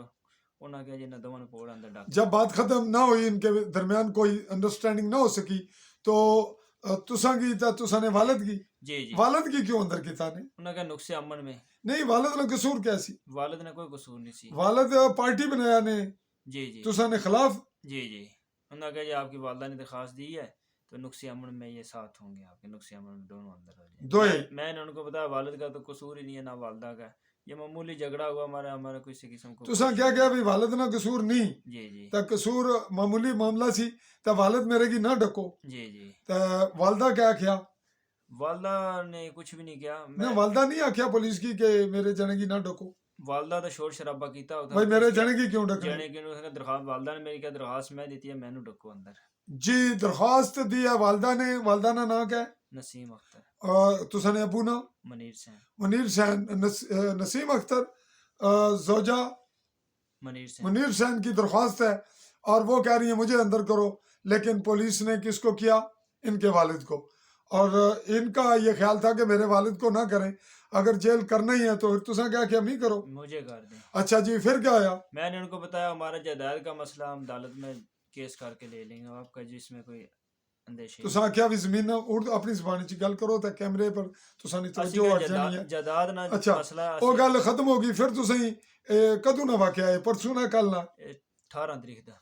ਉਹਨਾਂ ਕਿਹਾ ਜੀ ਇਹਨਾਂ ਦੋਵਾਂ ਨੂੰ ਪੋੜ ਅੰਦਰ ਡਾਕ।
जब बात खत्म ना हुई, इनके दरमियान कोई अंडरस्टैंडिंग ना हो सकी, तो तुसा की तुसा ने वालिद की?
जी जी।
वालिद की क्यों अंदर किया ने?
ਉਹਨਾਂ ਕਿਹਾ ਨੁਕਸੇ ਅਮਨ में।
नहीं वालिद का कसूर क्या सी?
वालिद ने कोई कसूर नहीं सी।
वालिद पार्टी बनाया ने,
जी जी।
तुसा ने खिलाफ?
जी जी। उन्होंने कहा जी आपकी वालदा ने दरखास्त दी है तो नुक्से अमन में ये साथ होंगे, आपके नुक्से अमन में दोनों अंदर हो जाए।
दो ही?
मैंने उनको बताया वालिद का तो कसूर ही नहीं है ना वालदा का, ये मामूली झगड़ा हुआ हमारा हमारा किसी किस्म को।
तुसा क्या क्या भी वालिद ना कसूर नहीं?
जी जी।
ता कसूर मामूली मामला सी, ता वालिद मेरे की ना डको?
जी जी।
ता वालदा क्या आख्या?
वालदा ने कुछ भी नहीं किया।
ना वालदा नहीं आख्या पुलिस की के मेरे जने की ना डको?
ਵਾਲਦਾ ਦਾ ਸ਼ੋਰ ਸ਼ਰਾਬਾ ਕੀਤਾ ਉਹਦਾ
ਭਾਈ ਮੇਰੇ ਜਾਣੇ ਕੀ ਕਿਉਂ ਡਕਣੇ
ਜਾਣੇ ਕਿ ਉਹਨੇ ਦਰਖਾਸਤ ਵਾਲਦਾ ਨੇ ਮੇਰੀ ਕਿਹਾ ਦਰਖਾਸਤ ਮੈਂ ਦਿੱਤੀ ਹੈ ਮੈਨੂੰ ਡੱਕੋ ਅੰਦਰ
जी दरखास्त दी है वालदा ना नाम क्या है
ਨਸੀਮ ਅਖਤਰ
तुसा ने अबू ना
ਮਨੀਰ ਸਿੰਘ
मुनीर सैन नसीम अख्तर जोजा
ਮਨੀਰ ਸਿੰਘ
मुनीर सैन की दरख्वास्त है और वो कह रही है मुझे अंदर करो लेकिन पुलिस ने किसको किया इनके वालिद को और इनका ये ख्याल था कि मेरे वालिद को ना करें अगर जेल करना ही है तो फिर तुसा क्या हम ही करो
मुझे कर दें
अच्छा जी फिर क्या आया
मैंने उनको बताया हमारा जायदाद का मसला हम अदालत में केस करके ले लेंगे आपका जिसमें कोई अंदेशे
तुसा आख्या भी जमीन उर्दू अपनी जुबान च गल करो तो कैमरे पर तुसा ने
ਅਸੀਂ
तवज्जो
ਕਿਹਾ
हट जानी है
ਜਾਇਦਾਦ ਨਾਲ
ਅੱਛਾ,
ਮਸਲਾ
ਉਹ ਗੱਲ ਖਤਮ ਹੋ ਗਈ ਫਿਰ ਤੁਸੀਂ ਕਦੋਂ ਨਾ ਵਾਕਿਆ ਹੈ ਪਰਸੋਂ ਨਾ ਕੱਲ ਨਾ
18 ਤਰੀਕ ਦਾ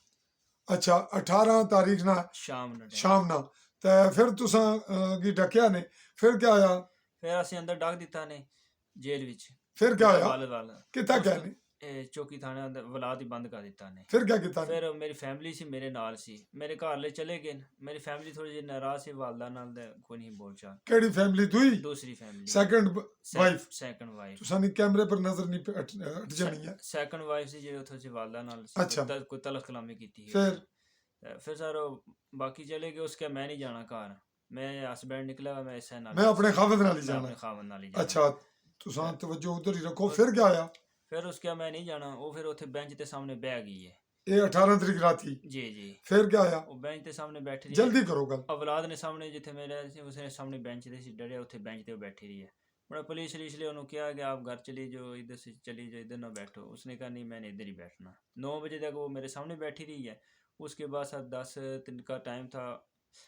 ਅੱਛਾ 18 ਤਾਰੀਖ ਨਾ
ਸ਼ਾਮ ਨੂੰ
ਸ਼ਾਮ ਨਾ ਤੇ ਫਿਰ ਤੁਸਾਂ ਕੀ ਡੱਕਿਆ ਨੇ ਫਿਰ ਕੀ ਆਇਆ
ਫਿਰ ਅਸੀਂ ਅੰਦਰ ਡੱਕ ਦਿੱਤਾ ਨੇ ਜੇਲ੍ਹ ਵਿੱਚ
ਫਿਰ ਕੀ ਆਇਆ
ਵਾਲ
ਕਿੱਥਾ ਗਏ ਨੇ
ਚੌਕੀ ਥਾਣੇ ਅੰਦਰ ਵਲਾਦ ਹੀ ਬੰਦ ਕਰ ਦਿੱਤਾ ਨੇ
ਫਿਰ ਕੀ ਕੀਤਾ ਨੇ
ਫਿਰ ਮੇਰੀ ਫੈਮਿਲੀ ਸੀ ਮੇਰੇ ਨਾਲ ਸੀ ਮੇਰੇ ਘਰ ਲੈ ਚਲੇ ਗਏ ਮੇਰੀ ਫੈਮਿਲੀ ਥੋੜੀ ਜਿਹੀ ਨਾਰਾਜ਼ ਸੀ ਵਾਲਦਾ ਨਾਲ ਤੇ ਕੋਈ ਨਹੀਂ ਬੋਲਚਾ
ਕਿਹੜੀ ਫੈਮਿਲੀ ਦੂਈ
ਦੂਸਰੀ family
second wife
second wife
ਤੁਸਾਂ ਨੇ ਕੈਮਰੇ ਪਰ ਨਜ਼ਰ ਨਹੀਂ ਹਟ ਜਾਣੀ ਹੈ
ਸੈਕੰਡ ਵਾਈਫ ਸੀ ਜਿਹੜੇ ਉੱਥੇ ਸੀ ਵਾਲਦਾ ਨਾਲ
ਅੱਛਾ।
ਕੋਈ ਤਲਖ ਕਲਾਮੀ ਕੀਤੀ
ਫਿਰ
ਸਰ ਬਾਕੀ ਚਲੇ ਗਏ ਉਸਕੇ ਮੈਂ ਨਹੀਂ ਜਾਣਾ ਘਰ ਮੈਂ ਹਸਬੈਂਡ ਨਿਕਲਾ ਮੈਂ ਇਸੇ ਨਾਲ
ਮੈਂ ਆਪਣੇ ਖਾਵਦ ਨਾਲ ਹੀ ਜਾਣਾ
ਆਪਣੇ ਖਾਵਨ ਨਾਲ ਹੀ ਜਾਣਾ
ਅੱਛਾ ਤੁਸਾਂ ਤਵੱਜੋ ਉਧਰ ਹੀ ਰੱਖੋ ਫਿਰ ਕੀ ਆਇਆ
ਫਿਰ ਉਸਕੇ ਮੈਂ ਨਹੀਂ ਜਾਣਾ ਉਹ ਫਿਰ ਉੱਥੇ ਬੈਂਚ ਦੇ ਸਾਹਮਣੇ ਬਹਿ ਗਈ ਹੈ
ਇਹ 18 ਤਰੀਕ ਰਾਤੀ
ਜੀ ਜੀ
ਫਿਰ ਕੀ ਆਇਆ
ਉਹ ਬੈਂਚ ਦੇ ਸਾਹਮਣੇ ਬੈਠੀ ਰਹੀ
ਜਲਦੀ ਕਰੋ ਗੱਲ
ਔਲਾਦ ਨੇ ਸਾਹਮਣੇ ਜਿੱਥੇ ਮੇਰੇ ਸੀ ਉਸਨੇ ਸਾਹਮਣੇ बेंच ਦੇ ਸੀ डरे ਉੱਥੇ बेंच ਤੇ बैठी रही है बड़ा पुलिस ने ਉਹਨੂੰ ਕਿਹਾ कि आप घर चली जाओ इधर से चली जाओ इधर ना बैठो उसने कहा नहीं मैंने इधर ही बैठना 9 बजे तक वो मेरे सामने बैठी रही है उसके बाद सर 10 दिन का टाइम था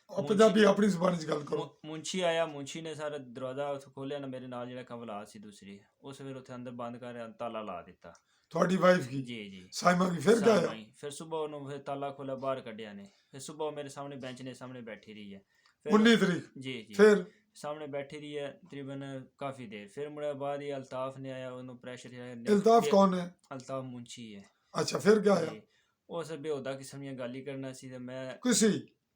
ਪੰਜਾਬੀ ਆਪਣੀ ਜ਼ੁਬਾਨ ਚ ਗੱਲ ਕਰੋ
ਮੁੰਸ਼ੀ ਆਇਆ ਮੁੰਸ਼ੀ ਨੇ ਸਾਰਾ ਦਰਵਾਜ਼ਾ ਉੱਥੇ ਖੋਲਿਆ ਨਾ ਮੇਰੇ ਨਾਲ ਜਿਹੜਾ ਕਵਲਾਦ ਸੀ ਦੂਸਰੀ ਉਸ ਫਿਰ ਉੱਥੇ ਅੰਦਰ ਬੰਦ ਕਰ ਤਾਲਾ ਲਾ ਦਿੱਤਾ
ਤੁਹਾਡੀ ਵਾਈਫ ਕੀ
ਜੀ ਜੀ
ਸਾਇਮਾ ਕੀ ਫਿਰ ਕੀ ਆਇਆ
ਫਿਰ ਸਵੇਰ ਉਹਨੂੰ ਫਿਰ ਤਾਲਾ ਖੋਲਾ ਬਾਹਰ ਕੱਢਿਆ ਨੇ ਫਿਰ ਸਵੇਰ ਮੇਰੇ ਸਾਹਮਣੇ ਬੈਂਚ ਨੇ ਸਾਹਮਣੇ ਬੈਠੀ ਰਹੀ ਹੈ
19 ਤਰੀਕ
जी जी
फिर
सामने बैठी रही है तकरीबन काफ़ी देर फिर मुड़े बाद ही अल्ताफ ने आया उन्होंने प्रेशर
अल्ताफ कौन है
अल्ताफ मुंशी है
अच्छा फिर क्या आया
वो सब बेहुदा किस्म ਦੀਆਂ गाली करना सी ते मैं
किसी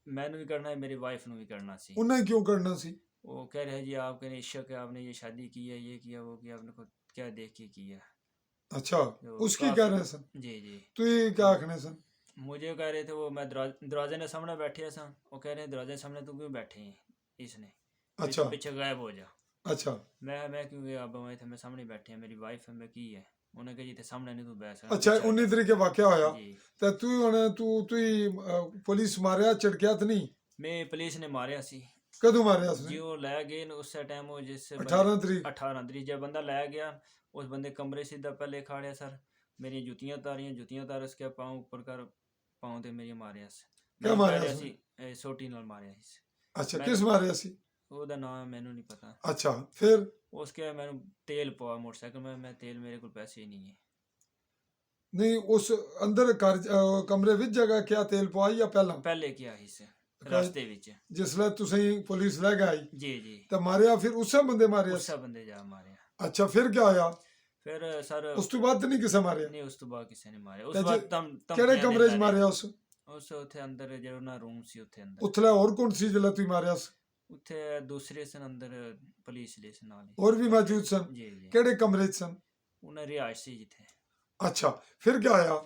मैंने भी करना है मेरी वाइफ ने भी करना सी
उन्हें क्यों करना सी
वो कह रहे हैं जी आपके इश्क है आपने ये शादी की है ये किया वो किया आपने क्या देख के किया
अच्छा उसकी कह रहे सन
जी जी
तू ये क्या आखने सन
मुझे कह रहे थे वो मैं दरवाजे ने सामने बैठे सा वो कह रहे हैं दरवाजे सामने तू क्यों बैठे हैं इसने
अच्छा
पीछे गायब हो जा
अच्छा
मैं क्यों गया अब मैं थे मैं सामने बैठे हैं मेरी वाइफ है मैं की है उन्हें कहा जी थे सामने नहीं तू बैठ सकता
अच्छा 19 तरीक के वाकया होया
जी
ते तू हुन तू पुलिस मारया चिड़किया त नहीं
मैं पुलिस ने मारे सी
कदों मारया
जी
उसने
वो लै गए उस टाइम वो जिस
18 तरीक
18 तरीक जब बंदा लै गया उस बंदे कमरे सीधा पहले खाड़िया सर मेरी जुतियां तार उसके पाँव ऊपर कर पाँव ते मेरी मारिया
क्या मारिया
सी सोटी नाल मारिया सी
अच्छा
मैं-
किस मारया सी
ਉਹਦਾ ਨਾਮ ਮੈਨੂੰ ਨਹੀਂ ਪਤਾ
अच्छा फिर
ਉਸਕੇ ਮੈਨੂੰ ਤੇਲ ਪਵਾ ਮੋਟਰਸਾਈਕਲ ਮੈਂ ਤੇਲ ਮੇਰੇ ਕੋਲ ਪੈਸੇ ਹੀ ਨਹੀਂ ਹੈ
नहीं उस अंदर कमरे विच जगह क्या तेल पवाई या पहला
ਪਹਿਲੇ ਕਿਹਾ ਸੀ ਸਰ ਰਸਤੇ ਵਿੱਚ
जिसले तुसें पुलिस ले गई
ਜੀ ਜੀ
ते मारया फिर उसे बंदे मारया
ਉਸਾ ਬੰਦੇ ਜਾ ਮਾਰਿਆ
अच्छा फिर क्या होया
ਫਿਰ ਸਰ
उस तो बाद नहीं किसे मारया
ਨਹੀਂ ਉਸ ਤੋਂ ਬਾਅਦ ਕਿਸੇ ਨੇ ਮਾਰਿਆ ਉਸ
ਤੇ
ਬਾਅਦ
ਜੇ-
ਤਮ
ਕਿਹੜੇ ਕਮਰੇ 'ਚ ਮਾਰਿਆ
ਉਸ ਉੱਥੇ ਅੰਦਰ ਜਿਹੜਾ ਨਾ ਰੂਮ ਸੀ ਉੱਥੇ ਅੰਦਰ
ਉਥਲੇ ਹੋਰ ਕੌਣ ਸੀ ਜਿਹੜਾ ਤੂੰ ਮਾਰਿਆ ਸੀ
ਉੱਥੇ ਦੂਸਰੇ ਸਨ ਅੰਦਰ ਪੁਲਿਸ ਦੇ ਸਨ ਨਾਲ ਹੀ।
ਹੋਰ ਵੀ ਮੌਜੂਦ ਸਨ
ਜੀ ਜੀ
ਕਿਹੜੇ ਕਮਰੇ 'ਚ ਸਨ
ਉਹਨਾਂ ਰਿਹਾਇਸ਼ ਸੀ ਜਿੱਥੇ
ਅੱਛਾ ਫਿਰ ਕੀ ਆਇਆ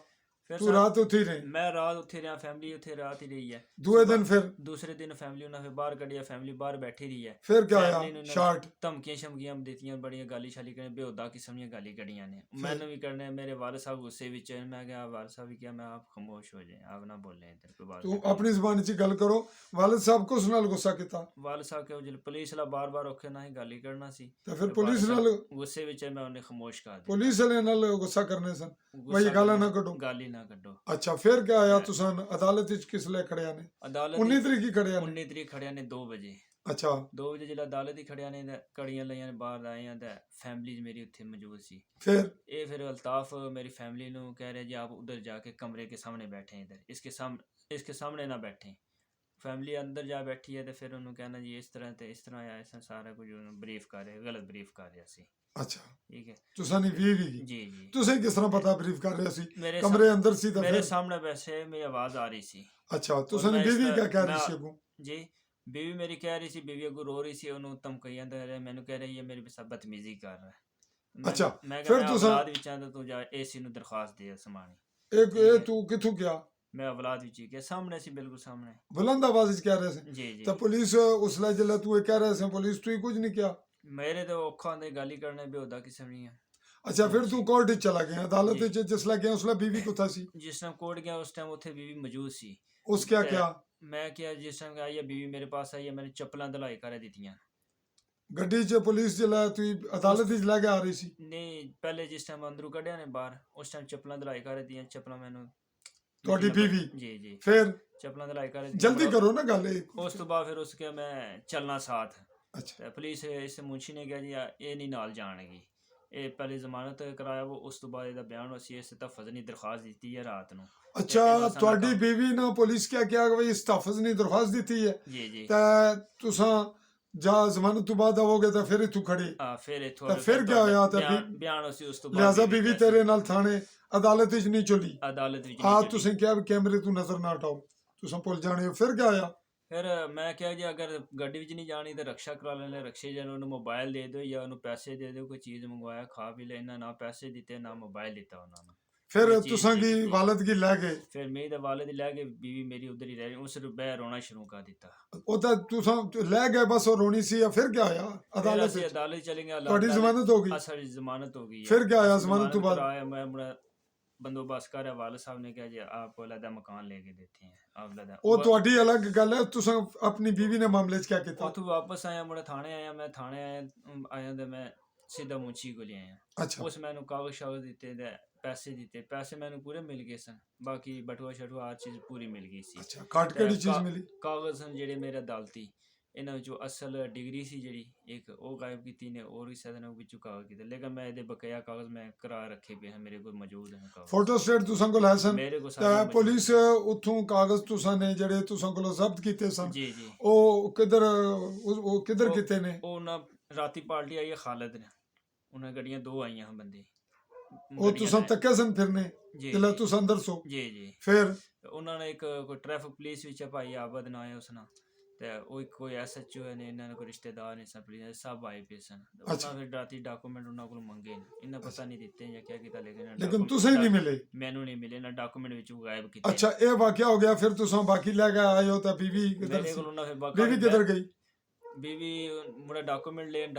ਫਿਰ
ਤੂੰ
ਸਰ,
ਰਾਤ ਉੱਥੇ ਹੀ ਰਹੀ
ਮੈਂ ਰਾਤ ਉੱਥੇ ਰਿਹਾ ਫੈਮਿਲੀ ਉੱਥੇ ਰਾਤ ਹੀ ਰਹੀ ਹੈ
ਦੂਏ ਦਿਨ ਫਿਰ
ਦੂਸਰੇ ਦਿਨ ਫੈਮਿਲੀ ਉਹਨਾਂ ਫਿਰ ਬਾਹਰ ਕੱਢਿਆ ਫੈਮਿਲੀ ਬਾਹਰ ਬੈਠੀ ਰਹੀ ਹੈ
ਫਿਰ ਕੀ ਆਇਆ
family ਨੂੰ ਨਾ-
ਸ਼ਾਰਟ
ਧਮਕੀਆਂ ਸ਼ਮਕੀਆਂ ਦਿੱਤੀਆਂ ਬੜੀਆਂ ਗਾਲੀ ਸ਼ਾਲੀ ਕਰਨੇ ਬੇਹੁਦਾ ਕਿਸਮ ਦੀਆਂ ਗਾਲੀ ਕੱਢੀਆਂ ਨੇ ਮੈਨੂੰ ਵੀ ਕਰਨੇ ਮੇਰੇ ਵਾਲਦ ਸਾਹਿਬ ਗੁੱਸੇ ਵਿੱਚ ਹੈ। ਮੈਂ ਕਿਹਾ ਵਾਲਦ ਸਾਹਿਬ ਵੀ ਕਿਹਾ ਮੈਂ ਆਪ ਖਾਮੋਸ਼ ਹੋ ਜਾਏ ਆਪ ਨਾ ਬੋਲੇ ਇਧਰ ਕੋਈ ਬਾਤ
ਤੂੰ ਆਪਣੀ ਜ਼ੁਬਾਨ 'ਚ ਗੱਲ ਕਰੋ ਵਾਲਿਦ ਸਾਹਿਬ ਕੋ ਉਸ ਨਾਲ ਗੁੱਸਾ ਕੀਤਾ
ਵਾਲਦ ਸਾਹਿਬ ਕਿਹਾ ਜਲ ਪੁਲਿਸ ਵਾਲਾ ਬਾਰ-ਬਾਰ ਔਖੇ ਨਾਲ ਹੀ ਗਾਲੀ ਕਰਨਾ ਸੀ
ਤੇ ਫਿਰ
ਤੇ
ਪੁਲਿਸ
ਵਾਲਦ
ਨਾਲ
ਸਾਹਿਬ ਗੁੱਸੇ ਵਿੱਚ ਹੈ, ਮੈਂ ਉਹਨੇ ਖਾਮੋਸ਼ ਕਰ ਦਿੱਤਾ
ਪੁਲਿਸ ਵਾਲੇ ਨਾਲ ਗੁੱਸਾ ਕਰਨੇ ਸਨ
ਗੁੱਸਾ
ਬਈ ਗਾਲਾਂ ਨਾ
ਕਰਨਾ,
ਕੱਢੋ
ਗਾਲੀ ਨਾ ਕੱਢੋ
ਅੱਛਾ ਫਿਰ ਕੀ ਆਇਆ ਤੁਸੀਂ ਅਦਾਲਤ ਵਿੱਚ ਕਿਸ ਲਈ ਖੜਿਆ ਨੇ
ਅਦਾਲਤ
19 ਤਰੀਕ ਹੀ ਖੜਿਆ ਨੇ
19 ਤਰੀਕ ਖੜਿਆ ਨੇ 2 ਵਜੇ
ਅੱਛਾ
2 ਵਜੇ ਜਿਹੜਾ ਅਦਾਲਤ ਹੀ ਖੜਿਆ ਨੇ ਤੇ ਕੜੀਆਂ ਲਈਆਂ ਨੇ ਬਾਹਰ ਆਏ ਆ ਤੇ ਫੈਮਿਲੀ ਮੇਰੀ ਉੱਥੇ ਮੌਜੂਦ ਸੀ
ਫਿਰ
ये फिर अल्ताफ मेरी फैमिली ने कह रहे जी आप उधर जाके कमरे के सामने बैठे इधर इसके सामने ना बैठें फैमिली अंदर जा बैठी है तो फिर उन्होंने कहना जी इस तरह आया ऐसा सारा कुछ ब्रीफ कर रहे गलत ब्रीफ कर रहा सी
ਅੱਛਾ
ठीक है
ਤੁਸੀਂ ਨਹੀਂ ਵੀ
जी जी
ਤੁਸੀਂ ਕਿਸ ਤਰ੍ਹਾਂ ਪਤਾ ਬਰੀਫ ਕਰ ਰਹੇ ਸੀ
मेरे
ਕਮਰੇ ਅੰਦਰ ਸੀ ਤਾਂ
मेरे
ਫਿਰ
सामने वैसे मेरी आवाज़ आ रही सी
ਅੱਛਾ ਤੁਸੀਂ
मैं
ਬੀਵੀ
इस
ਕਿਆ ਕਹਿ ਰਹੀ
मैं-
ਸੀ ਅੱਗੋਂ
जी बीवी मेरी कह रही सी बीवी अगू रो रही सी उन्होंने धमकाइयां दे रहे मैंने कह रही है मेरे साथ बदतमीजी कर रहा है
ਅੱਛਾ,
ਮੈਂ
ਫਿਰ
ਕਿਹਾ ਮੈਂ
ਤੁਸੀਂ
ਔਲਾਦ ਵਿੱਚ ਆਂ ਤਾਂ ਤੂੰ ਜਾ ਏਸੀ ਨੂੰ ਦਰਖਾਸਤ ਦੇ ਸਮਾਣੀ।
ਇਹ
ਠੀਕ ਹੈ,
ਤੂੰ ਕਿੱਥੋਂ ਗਿਆ?
ਮੈਂ ਔਲਾਦ ਵਿੱਚ ਹੀ ਗਿਆ, ਸਾਹਮਣੇ ਸੀ, ਬਿਲਕੁਲ ਸਾਹਮਣੇ।
ਬੁਲੰਦ ਆਵਾਜ਼ ਵਿੱਚ ਕਹਿ ਰਹੇ ਸੀ?
ਜੀ ਜੀ।
ਤਾਂ ਪੁਲਿਸ ਉਸ ਲਈ ਜਿਲਾ ਤੂੰ ਇਹ ਕਹਿ ਰਿਹਾ ਸੀ ਪੁਲਿਸ ਤੂੰ ਕੁਝ ਨਹੀਂ ਕਿਹਾ?
ਮੇਰੇ ਤਾਂ ਔਖਾਂ ਦੇ ਗੱਲ ਹੀ ਕਰਨੇ ਬੇਹੁਦਾ ਕਿਸਮ ਨਹੀਂ ਹੈ।
ਅੱਛਾ, ਫਿਰ ਤੂੰ ਕੋਰਟ ਵਿੱਚ ਚਲਾ ਗਿਆ, ਅਦਾਲਤ
ਜੀ।
ਵਿੱਚ ਜਿਸ ਲਈ ਗਿਆ ਉਸ ਲਈ ਬੀਵੀ ਕਿੱਥੇ ਸੀ?
ਜਿਸ ਟਾਈਮ ਕੋਰਟ ਗਿਆ ਉਸ ਟਾਈਮ ਉੱਥੇ ਬੀਵੀ ਮੌਜੂਦ ਸੀ।
ਉਸ ਕਿਆ
ਤੇ
ਕਿਹਾ?
ਮੈਂ ਕਿਹਾ ਜਿਸ ਟਾਈਮ ਆਈ ਹੈ ਬੀਵੀ ਮੇਰੇ ਪਾਸ ਆਈ ਹੈ, ਮੈंने ਚੱਪਲਾਂ ਧਲਾਈ ਕਰ ਦਿੱਤੀਆਂ।
ਗੱਡੀ 'ਚ ਪੁਲਿਸ ਜਿਲਾ ਤੂੰ ਅਦਾਲਤ ਵਿੱਚ ਲੈ ਕੇ ਆ ਰਹੀ ਸੀ?
ਨਹੀਂ, ਪਹਿਲੇ ਜਿਸ ਟਾਈਮ ਅੰਦਰੋਂ ਕੱਢਿਆ ਨੇ ਬਾਹਰ, ਉਸ ਟਾਈਮ ਚੱਪਲਾਂ ਧਲਾਈ ਕਰ ਦਿੱਤੀਆਂ। ਚੱਪਲਾਂ ਮੈਨੂੰ
ਤੁਹਾਡੀ ਬੀਵੀ?
ਜੀ ਜੀ,
ਫਿਰ
ਚੱਪਲਾਂ ਧਲਾਈ ਕਰ ਦਿੱਤੀਆਂ।
ਜਲਦੀ ਕਰੋ ਨਾ ਗੱਲ ਇਹ।
ਉਸ ਤੋਂ ਬਾਅਦ ਫਿਰ ਉਸ ਕਿਹਾ ਮੈਂ ਚੱਲਣਾ ਸਾਥ।
ਅੱਛਾ
ਤੇ ਪੁਲਿਸ ਇਸ ਮੁਨਸ਼ੀ ਨੇ ਕਿਹਾ ਜੀ ਇਹ ਨਹੀਂ ਨਾਲ ਜਾਣਗੀ, ਇਹ ਪਹਿਲੇ ਜ਼ਮਾਨਤ ਕਰਾਇਆ ਉਹ, ਉਸ ਤੋਂ ਬਾਅਦ ਇਹਦਾ ਬਿਆਨ ਅਸੀਂ ਇਸ ਤਹਫਜ਼ ਦੀ ਦਰਖਾਸਤ ਦਿੱਤੀ ਹੈ ਰਾਤ ਨੂੰ।
ਅੱਛਾ, ਤੁਹਾਡੀ ਬੀਵੀ ਨੇ ਪੁਲਿਸ ਕਿਆ ਕਿਹਾ ਕਿ ਇਸ ਤਹਫਜ਼ ਦੀ ਦਰਖਾਸਤ ਦਿੱਤੀ ਹੈ
ਜੀ ਜੀ।
ਤਾਂ ਤੁਸੀਂ ਜਾਂ ਜ਼ਮਾਨਤ ਤੋਂ ਬਾਅਦ ਆਵੋਗੇ ਤਾਂ ਫਿਰ ਇੱਥੋਂ ਖੜੇ?
ਫਿਰ ਇੱਥੋਂ
ਤਾਂ ਫਿਰ ਕਿਆ ਹੋਇਆ? ਤਾਂ
ਬਿਆਨ ਅਸੀਂ ਉਸ ਤੋਂ ਬਾਅਦ
ਲਿਹਾਜ਼ਾ ਬੀਵੀ ਤੇਰੇ ਨਾਲ ਥਾਣੇ ਅਦਾਲਤ ਵਿੱਚ ਨਹੀਂ ਚਲੀ?
ਅਦਾਲਤ ਵਿੱਚ
ਆ
ਨਹੀਂ ਚਲੀ।
ਤੁਸੀਂ ਕਿਹਾ ਵੀ ਕੈਮਰੇ ਤੋਂ ਨਜ਼ਰ ਨਾ ਹਟਾਓ, ਤੁਸੀਂ ਭੁੱਲ ਜਾਣੇ ਹੋ। ਫਿਰ ਕਿਆ ਹੋਇਆ?
ਫਿਰ ਮੈਂ ਕਿਹਾ ਜੀ ਅਗਰ ਗੱਡੀ ਵਿੱਚ ਨਹੀਂ ਜਾਣੀ ਤਾਂ ਰਕਸ਼ਾ ਕਰਾ ਲੈਣੇ, ਰਕਸ਼ੇ ਜਾਂ ਉਹਨੂੰ ਮੋਬਾਈਲ ਦੇ ਦਿਓ ਜਾਂ ਉਹਨੂੰ ਪੈਸੇ ਦੇ ਦਿਓ, ਕੋਈ ਚੀਜ਼ ਮੰਗਵਾਇਆ ਖਾ ਪੀ ਲੈ। ਇਹਨਾਂ ਨਾ ਪੈਸੇ ਦਿੱਤੇ ਨਾ ਮੋਬਾਈਲ ਦਿੱਤਾ ਉਹਨਾਂ ਨੂੰ।
ਫਿਰ
ਇਹ ਚੀਜ਼
ਤੁਸੀਂ
ਨਹੀਂ
ਕੀ
ਕੀਤੀ।
ਵਾਲਦ ਕੀ ਲੈ ਗਏ?
ਫਿਰ ਮੇਰੀ ਤਾਂ ਵਾਲਿਦ ਲੈ ਕੇ ਬੀਵੀ ਮੇਰੀ ਉਧਰ ਹੀ ਰਹਿ ਗਈ, ਉਸ ਨੂੰ ਬਹਿ ਰੋਣਾ ਸ਼ੁਰੂ ਕਰ ਦਿੱਤਾ।
ਉਹ ਤਾਂ ਤੁਸੀਂ ਲੈ ਗਏ ਬਸ, ਉਹ ਰੋਣੀ ਸੀ? ਫਿਰ ਕਿਆ ਹੋਇਆ
ਫਿਰ
ਅਦਾਲਤ
ਅਸੀਂ
ਵਿੱਚ?
ਅਦਾਲਤ ਚਲੇ ਗਏ।
ਤੁਹਾਡੀ ਜ਼ਮਾਨਤ ਹੋ ਗਈ?
ਸਾਡੀ ਜ਼ਮਾਨਤ ਹੋ ਗਈ ਹੈ।
ਫਿਰ ਕਿਆ ਹੋਇਆ
ਅਸੀਂ
ਜ਼ਮਾਨਤ ਤੋਂ ਬਾਅਦ?
कराया, मैं बड़ा बंदोबस्त कर वाले साहब ने कहा जी आपको अलग मकान लेके देते हैं, आप अलग।
ਉਹ ਤੁਹਾਡੀ ਅਲੱਗ ਗੱਲ ਹੈ, ਤੁਸੀਂ ਆਪਣੀ ਬੀਵੀ ਨੇ ਮਾਮਲੇ 'ਚ ਕਿਆ ਕੀਤਾ?
ਉੱਥੋਂ ਵਾਪਸ ਆਇਆ, ਮੁੜਾ ਥਾਣੇ ਆਇਆ। ਮੈਂ ਥਾਣੇ ਆਇਆ ਤੇ ਮੈਂ ਸਿੱਧਾ ਮੁੰਸ਼ੀ ਕੋਲ ਆਇਆ।
ਅੱਛਾ
ਉਸ ਮੈਨੂੰ ਕਾਗਜ਼ ਸ਼ਾਗਜ਼ ਦਿੱਤੇ ਤੇ ਪੈਸੇ ਦਿੱਤੇ। ਪੈਸੇ ਮੈਨੂੰ ਪੂਰੇ ਮਿਲ ਗਏ ਸਨ, ਬਾਕੀ ਬਟੂਆ ਸ਼ਟੂਆ ਹਰ ਚੀਜ਼ ਪੂਰੀ ਮਿਲ ਗਈ ਸੀ।
ਅੱਛਾ, ਕੱਟ ਕਿਹੜੀ ਚੀਜ਼ ਮਿਲੀ?
ਕਾਗਜ਼ ਸਨ ਜਿਹੜੇ ਮੇਰੇ ਅਦਾਲਤੀ, ਇਹਨਾਂ ਵਿੱਚੋਂ ਅਸਲ ਡਿਗਰੀ ਸੀ ਜਿਹੜੀ ਇੱਕ, ਉਹ ਗਾਇਬ ਕੀਤੀ ਨੇ, ਹੋਰ ਵੀ ਸਦਨ ਵਿੱਚੋਂ ਕਾਗਜ਼ ਕੀਤੇ। ਲੇਕਿਨ ਮੈਂ ਇਹਦੇ ਬਕਾਇਆ ਕਾਗਜ਼ ਮੈਂ ਕਰਾ ਰੱਖੇ ਪਏ ਹਨ, ਮੇਰੇ ਕੋਲ ਮੌਜੂਦ ਹਨ ਕਾਗਜ਼।
ਫੋਟੋ ਸਟੇਟ ਤੁਸੀਂ ਕੋਲ ਹੈ ਸਨ?
ਮੇਰੇ ਕੋਲ
ਤਾਂ
ਸਾਰੇ ਮੌਜੂਦ
ਪੁਲਿਸ
ਹਨ।
ਉੱਥੋਂ ਕਾਗਜ਼ ਤੁਸੀਂ ਨੇ ਜਿਹੜੇ ਤੁਸੀਂ ਕੋਲੋਂ ਜ਼ਬਤ ਕੀਤੇ ਸਨ,
ਜੀ ਜੀ।
ਉਹ ਕਿੱਧਰ ਕੀਤੇ ਨੇ?
ਉਹ ਨਾ ਰਾਤੀ ਪਾਰਟੀ ਆਈ ਹੈ ਖਾਲਦ ਨੇ, ਉਹਨਾਂ ਗੱਡੀਆਂ ਦੋ ਆਈਆਂ ਹਨ ਬੰਦੇ।
ਉਹ ਤੁਸੀਂ ਤੱਕੇ ਸਨ ਫਿਰਨੇ
ਜੀ
ਜਿਲਾ ਤੁਸੀਂ ਅੰਦਰ ਸੋ?
ਜੀ ਜੀ।
ਫਿਰ
ਉਹਨਾਂ ਨੇ ਇੱਕ ਕੋਈ ਟ੍ਰੈਫਿਕ ਪੁਲਿਸ ਵਿੱਚ ਭਾਈ ਆਬਦ ਨਾ ਹੈ ਉਸ ਨਾਲ, ਤੇ ਉਹ ਇੱਕ ਕੋਈ ਐਸਐਚਓ ਨੇ, ਇਹਨਾਂ ਨੇ ਕੋਈ ਰਿਸ਼ਤੇਦਾਰ ਨੇ, ਸਭ ਪੁਲਿਸ ਸਭ ਆਏ ਪਏ ਸਨ। ਉਹਨਾਂ ਫਿਰ ਰਾਤੀ ਡਾਕੂਮੈਂਟ ਉਹਨਾਂ ਕੋਲ ਮੰਗੇ ਨੇ, ਇਹਨਾਂ ਪਤਾ ਨਹੀਂ ਦਿੱਤੇ ਜਾਂ ਕਿਆ ਕੀਤਾ।
ਲੇਕਿਨ ਤੁਸੀਂ ਨਹੀਂ ਮਿਲੇ?
ਮੈਨੂੰ ਨਹੀਂ ਮਿਲੇ ਨਾ, ਡਾਕੂਮੈਂਟ ਵਿੱਚੋਂ ਗਾਇਬ ਕੀਤੇ।
ਅੱਛਾ, ਇਹ ਵਾਕਿਆ ਹੋ ਗਿਆ। ਫਿਰ ਤੁਸੀਂ ਬਾਕੀ ਲੈ ਕੇ ਆਏ ਹੋ ਤਾਂ ਬੀਵੀ ਕਿੱਧਰ
ਮੇਰੇ
ਸੀ?
ਕੋਲ ਉਹਨਾਂ ਫਿਰ
ਬੀਵੀ ਕਿੱਧਰ ਗਈ?
ਬੀਵੀ ਮੁੰਡਾ ਡਾਕੂਮੈਂਟ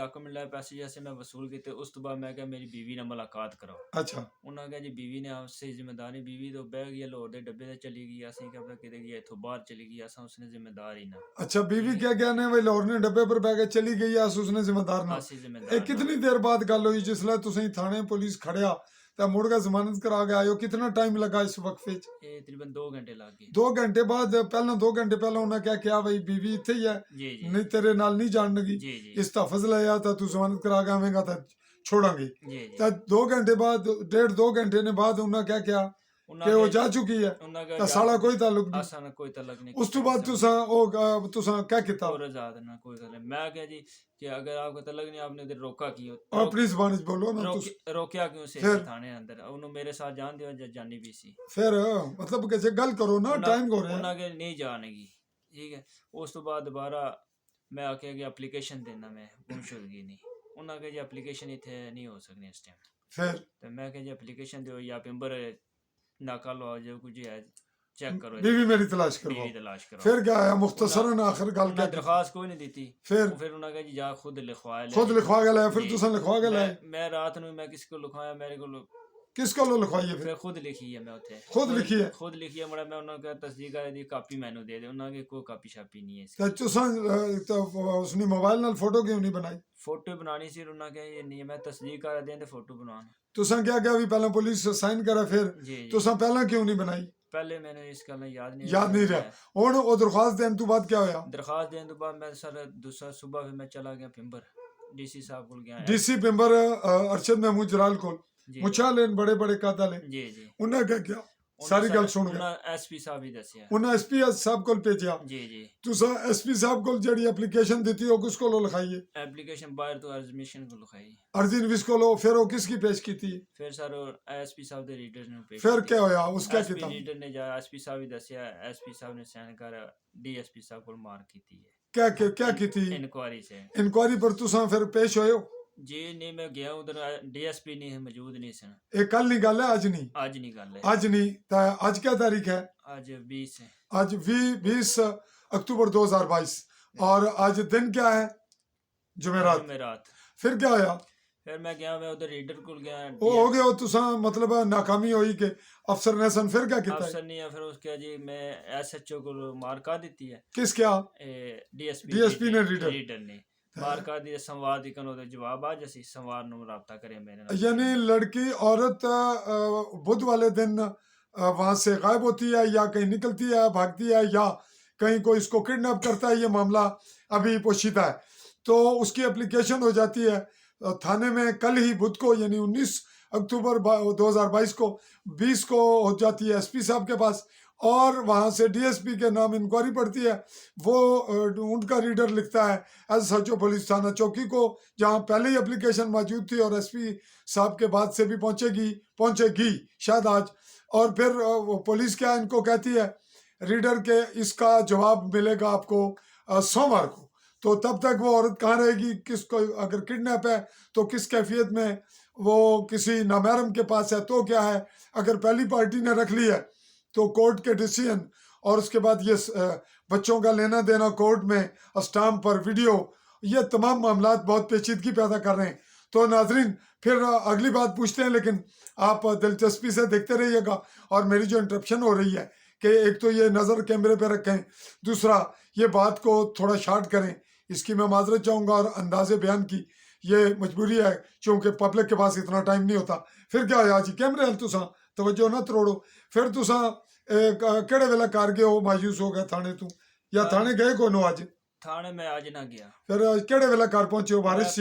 ਲੈ ਪੈਸੇ ਜੈਸੇ ਮੈਂ ਵਸੂਲ ਕੀਤੇ। ਉਸ ਤੋਂ ਬਾਅਦ ਮੈਂ ਕਿਹਾ ਮੇਰੀ ਬੀਵੀ ਨਾਲ ਮੁਲਾਕਾਤ ਕਰਾਓ।
ਅੱਛਾ,
ਉਹਨਾਂ ਕਿਹਾ ਜੀ ਬੀਵੀ ਨੇ ਆਪਸੇ ਜ਼ਿੰਮੇਦਾਰੀ, ਬੀਵੀ ਤੋਂ ਬਹਿ ਗਈ ਲਾਹੌਰ ਦੇ ਡੱਬੇ ਤੇ ਚਲੀ ਗਈ। ਅਸੀਂ ਕਿਹਾ ਕਿਤੇ ਗਈ, ਇੱਥੋਂ ਬਾਹਰ ਚਲੀ ਗਈ, ਅਸਾਂ ਉਸਨੇ ਜ਼ਿੰਮੇਦਾਰ ਹੀ ਨਾ।
अच्छा, बीवी क्या क्या ने भाई लाहौर ने डब्बे पर बैग चली गई या उसने जिम्मेदार ना?
ਅਸੀਂ
ਇਹ
ਜ਼ਿੰਮੇਦਾਰ
ਕਿਤਨੀ ਦੇਰ ਬਾਅਦ ਗੱਲ ਹੋਈ ਜਿਸਲੇ ਤੁਸੀਂ ਥਾਣੇ ਪੁਲਿਸ ਖੜਿਆ ਤਾਂ ਮੁੜ ਕੇ ਜ਼ਮਾਨਤ ਕਰਾ ਕੇ ਆਇਓ? ਕਿੰਨਾ ਟਾਈਮ ਲੱਗਾ ਇਸ ਵਕਫੇ 'ਚ?
ਇਹ ਤਕਰੀਬਨ 2 ਘੰਟੇ ਲੱਗ ਗਏ।
2 ਘੰਟੇ ਬਾਅਦ? ਪਹਿਲਾਂ 2 ਘੰਟੇ ਪਹਿਲਾਂ ਉਹਨਾਂ ਕਿਹਾ ਬਈ ਬੀਵੀ ਇੱਥੇ ਹੀ ਹੈ,
ਜੀ ਜੀ
ਨਹੀਂ ਤੇਰੇ ਨਾਲ ਨਹੀਂ ਜਾਣਗੀ,
ਜੀ ਜੀ
ਇਸ ਤਹਫਜ਼ ਲਿਆ ਤਾਂ ਤੂੰ ਜ਼ਮਾਨਤ ਕਰਾ ਕੇ ਆਵੇਂਗਾ ਤਾਂ ਛੋੜਾਂਗੇ।
ਜੀ ਜੀ।
ਤਾਂ 2 ਘੰਟੇ ਬਾਅਦ, 1.5-2 ਘੰਟੇ ਨੇ ਬਾਅਦ ਉਹਨਾਂ ਕਿਹਾ ਕਿ ਉਹ ਜਾ ਚੁੱਕੀ ਹੈ
ਉਹਨਾਂ
ਤਾਂ ਸਾਲਾ ਕੋਈ ਤਾਲੁਕ ਨਹੀਂ।
ਅਸਾਂ ਨਾਲ ਕੋਈ ਤਲਕ ਨਹੀਂ।
ਉਸ ਤੋਂ ਬਾਅਦ ਤੁਸੀਂ ਕਿਆ ਕੀਤਾ?
और आजाद ना कोई गल नहीं। मैं क्या जी कि अगर आपको तलक नहीं, आपने उधर रोका क्यों?
ਆਪਣੀ ਜ਼ਬਾਨ 'ਚ ਬੋਲੋ ਨਾ ਤੁਸੀਂ।
रोकया क्यों से
फिर?
थाने अंदर? उन्होंने मेरे साथ जान दिया जानी भी सी।
ਫਿਰ ਮਤਲਬ ਕਿਸੇ ਗੱਲ ਕਰੋ ਨਾ, ਟਾਈਮ ਹੋ ਰਿਹਾ।
ਉਹਨਾਂ के नहीं जानेगी, ठीक है। ਉਸ ਤੋਂ ਬਾਅਦ ਦੁਬਾਰਾ ਮੈਂ ਆਖਿਆ ਕਿ ਐਪਲੀਕੇਸ਼ਨ ਦੇਣਾ, ਮੈਂ ਗੁੰਮਸ਼ੁਦਗੀ ਨਹੀਂ। ਉਹਨਾਂ ਕਹੇ ਜੀ ਐਪਲੀਕੇਸ਼ਨ ਇੱਥੇ ਨਹੀਂ ਹੋ ਸਕਦੀ ਇਸ ਟਾਈਮ।
ਫਿਰ
ਤੇ ਮੈਂ ਕਿਹਾ ਜੀ ਐਪਲੀਕੇਸ਼ਨ ਦਿਓ ਜਾਂ ਪਿੰਬਰ ਨਾਕਾ ਲਵਾਓ, ਜੋ ਕੁਝ ਹੈ ਚੈੱਕ ਕਰੋ,
बीवी मेरी तलाश करवाओ।
बीवी तलाश करो।
फिर क्या आया मुख्तसरन आखिर गल क्या?
दरखास्त कोई नहीं दी।
फिर
फिर उन्होंने कहा जी जा खुद लिखवा ले।
खुद लिखवा के लाया? फिर
जी।
तुसन लिखवा के लाए?
मैं रात ਨੂੰ ਮੈਂ किसी को लिखवाया, मेरे को
किसको लो लिखवाई है?
ਫਿਰ ਖੁਦ ਲਿਖੀ ਹੈ ਮੈਂ ਉੱਥੇ।
खुद लिखी है?
ਖੁਦ ਲਿਖੀ ਹੈ ਮੜਾ। ਮੈਂ ਉਹਨਾਂ ਨੂੰ ਕਿਹਾ ਤਸਦੀਕ ਕਰਾ ਦੀ ਕਾਪੀ ਮੈਨੂੰ ਦੇ ਦੇ। ਉਹਨਾਂ ਕੇ ਕੋਈ ਕਾਪੀ ਸ਼ਾਪੀ ਨਹੀਂ ਹੈ ਇਸ
तो तुसन तो उसने मोबाइल नाल फोटो क्यों नहीं बनाई?
ਫੋਟੋ ਬਣਾਣੀ ਸੀ। ਉਹਨਾਂ ਕਿਹਾ ਇਹ ਨਹੀਂ ਹੈ, ਮੈਂ ਤਸਦੀਕ ਕਰਾ ਦੇਂ ਤੇ ਫੋਟੋ ਬਣਾਉਣ।
तुसन क्या क्या भी पहले पुलिस साइन करा, फिर
ਜੀ ਜੀ।
तुसन पहला क्यों नहीं बनाई?
ਪਹਿਲੇ ਮੈਨੂੰ ਇਸ ਗੱਲ ਨਾਲ ਯਾਦ ਨਹੀਂ
याद नहीं रहा। हुण वो दरख्वास्त देने तो बाद क्या होया?
ਦਰਖਾਸਤ ਦੇਣ ਤੋਂ ਬਾਅਦ ਮੈਂ ਸਰ ਦੂਸਰਾ ਸਵੇਰ ਫਿਰ ਮੈਂ ਚਲਾ ਗਿਆ ਪਿੰਬਰ, ਡੀਸੀ ਸਾਹਿਬ ਕੋਲ ਗਿਆ।
डीसी पिंबर अरशद महमूद जलाल को
ਜੀ
मुछा लेन बड़े बड़े कादा ले,
ਜੀ ਜੀ।
उन्हें क्या ਸਾਰੀ ਗੱਲ ਸੁਣ ਗਿਆ।
ਉਹਨਾਂ ਐਸਪੀ ਸਾਹਿਬ ਹੀ ਦੱਸਿਆ।
ਉਹਨਾਂ ਐਸਪੀ ਸਾਹਿਬ ਕੋਲ ਭੇਜਿਆ।
ਜੀ ਜੀ।
ਤੁਸੀਂ ਐਸਪੀ ਸਾਹਿਬ ਕੋਲ ਜਿਹੜੀ ਐਪਲੀਕੇਸ਼ਨ ਦਿੱਤੀ ਉਹ ਕਿਸ ਕੋਲੋਂ ਲਿਖਾਈ ਹੈ?
ਐਪਲੀਕੇਸ਼ਨ ਬਾਹਰ ਤੋਂ ਐਡਮਿਸ਼ਨ ਕੋਲ ਲਿਖਾਈ।
अर्जी नवीस कोलो। फिर वो किसकी पेश की थी?
ਫਿਰ ਸਰ ਐਸਪੀ ਸਾਹਿਬ ਦੇ ਰੀਡਰ ਨੂੰ ਪੇਸ਼
फिर क्या होया उसका
ਐਸਪੀ
किताब?
ਰੀਡਰ ਨੇ ਜਾ ਐਸਪੀ ਸਾਹਿਬ ਹੀ ਦੱਸਿਆ। ਐਸਪੀ ਸਾਹਿਬ ਨੇ ਸਾਈਨ ਕਰ ਡੀਐਸਪੀ ਸਾਹਿਬ ਕੋਲ ਮਾਰ ਕੀਤੀ ਹੈ
क्या की थी
ਇਨਕੁਆਰੀ ਸੇ।
इंक्वायरी पर तुसा फिर पेश होयो?
جی نہیں میں گیا ادھر ڈی ایس پی نہیں موجود نہیں سن
یہ کل نہیں گل ہے اج نہیں
آج نہیں گل ہے
اج نہیں اج کیا تاریخ ہے
آج 20 ہے
آج 20 اکتوبر 2022 اور آج دن کیا ہے جمعرات
جمعرات
پھر کیا ہویا
پھر میں گیا میں ادھر ریڈر کو گیا
وہ ہو گیا تساں مطلب ناکامی ہوئی کہ افسر نے سن پھر کیا کیتا ہے
افسر نہیں ہے پھر اس کیا جی میں ایس ایچ او کو مار کا دیتی ہے
کس کیا
D S
D S P نے ریڈر
ریڈر نے مار کا دی سنواد ہی کنو جواب آ جسی سنواد نو رابطہ کرے میرے نال
یعنی لڑکی عورت بدھ والے دن وہاں سے غائب ہوتی ہے یا کہیں نکلتی ہے بھاگتی ہے یا کہیں کوئی اس کو کڈنیپ کرتا ہے یہ معاملہ ابھی پوشیدہ ہے تو اس کی اپلیکیشن ہو جاتی ہے تھانے میں کل ہی بدھ کو یعنی 19 اکتوبر 2022 کو 20 کو ہو جاتی ہے ایس پی صاحب کے پاس اور وہاں سے ڈی ایس پی کے نام انکوائری پڑتی ہے وہ ان کا ریڈر لکھتا ہے ایس ایچ او پولیس تھانہ چوکی کو جہاں پہلے ہی اپلیکیشن موجود تھی اور ایس پی صاحب کے بعد سے بھی پہنچے گی شاید آج اور پھر وہ پولیس کیا ان کو کہتی ہے ریڈر کے اس کا جواب ملے گا آپ کو سوموار کو تو تب تک وہ عورت کہاں رہے گی کس کو اگر کڈنیپ ہے تو کس کیفیت میں وہ کسی نامحرم کے پاس ہے تو کیا ہے اگر پہلی پارٹی نے رکھ لی ہے تو کورٹ کے ڈیسیژن اور اس کے بعد یہ بچوں کا لینا دینا کورٹ میں اسٹامپ پر ویڈیو یہ تمام معاملات بہت پیچیدگی پیدا کر رہے ہیں تو ناظرین پھر اگلی بات پوچھتے ہیں لیکن آپ دلچسپی سے دیکھتے رہیے گا اور میری جو انٹرپشن ہو رہی ہے کہ ایک تو یہ نظر کیمرے پہ رکھیں دوسرا یہ بات کو تھوڑا شارٹ کریں اس کی میں معذرت چاہوں گا اور انداز بیان کی یہ مجبوری ہے چونکہ پبلک کے پاس اتنا ٹائم نہیں ہوتا پھر کیا ہوا جی کیمرے ہل تساں توجہ نہ تروڑو پھر تساں کہڑے ویلے کار گئے ہو مایوس ہو گئے تھانے تو یا تھانے گئے کو نو آج
تھانے میں آج نہ گیا
پھر کہڑے ویلے کار پہنچے ہو بارش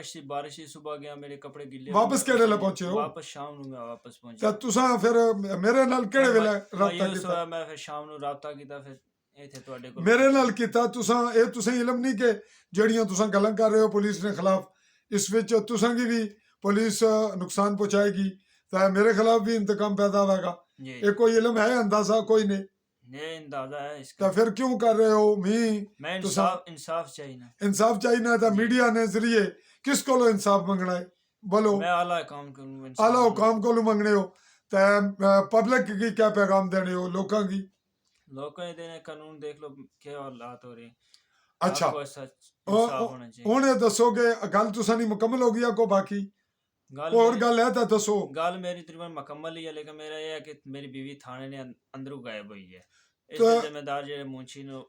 سے
بارش ہی صبح گیا میرے کپڑے گلے
واپس کہڑے ویلے پہنچے ہو
واپس شام نو میں واپس پہنچا
تساں پھر میرے نال کہڑے ویلے رابطہ
مایوس
کیتا
ہوا میں پھر شام نو رابطہ کیتا پھر ایتھے تواڈے کول
میرے نال کیتا تساں علم نہیں کہ جڑیاں تساں گلاں کر رہے ہو پولیس نے خلاف اس وچ تساں کی بھی پولیس نقصان پہنچائے گی تو میرے خلاف بھی انتقام پیدا ہوئے گا
جی
یہ کوئی علم ہے اندازہ کوئی نہیں
یہ اندازہ ہے اس
تو
کا
پھر کیوں کر رہے ہو
میں
تساں
انصاف چاہیے نا
انصاف چاہیے تو
جی
میڈیا نے ذریعے کس کو انصاف منگنا ہے بولو
میں اعلیٰ حکام کو
اعلی
انصاف
حکام کو منگنے ہو تو پبلک کی کیا پیغام دینے ہو لوکاں کی
لوگوں نے دینے قانون دیکھ لو کیا حالات ہو رہے ہیں
اچھا
آپ کو سچ انصاف ہونا چاہیے
ہوں یہ دسو کہ گل تساں نہیں مکمل ہو گیا کو باقی
گل
کوئی اور
میری
گل ہے تو دسو
گل میری تقریباً مکمل ہی ہے لیکن میرا یہ ہے کہ میری بیوی تھانے نے اندروں غائب ہوئی ہے اس
تو
دے ذمہ دار جڑے منشی نے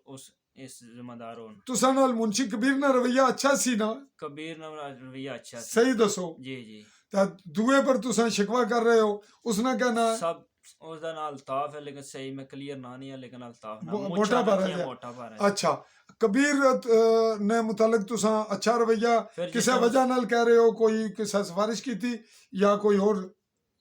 اس ذمہ دار ہون
تساں نال منشی کبیر نہ رویہ اچھا سی نا
کبیر نہ رویہ اچھا سی
صحیح دسو
جی جی
تو دوئے پر تساں شکوہ کر رہے ہو اس نے کہنا
سب اس دا نال الطاف ہے لیکن صحیح میں کلیئر نہ نہیں ہے لیکن الطاف نہ
موٹا
مچھاں
پارا
رکھیاں
جا
موٹا پارا
اچھا کبیر نے متعلق تساں اچھا رویہ
پھر
کسے
جس
وجہ نال کہہ رہے ہو کوئی کسے سفارش کی تھی یا کوئی اور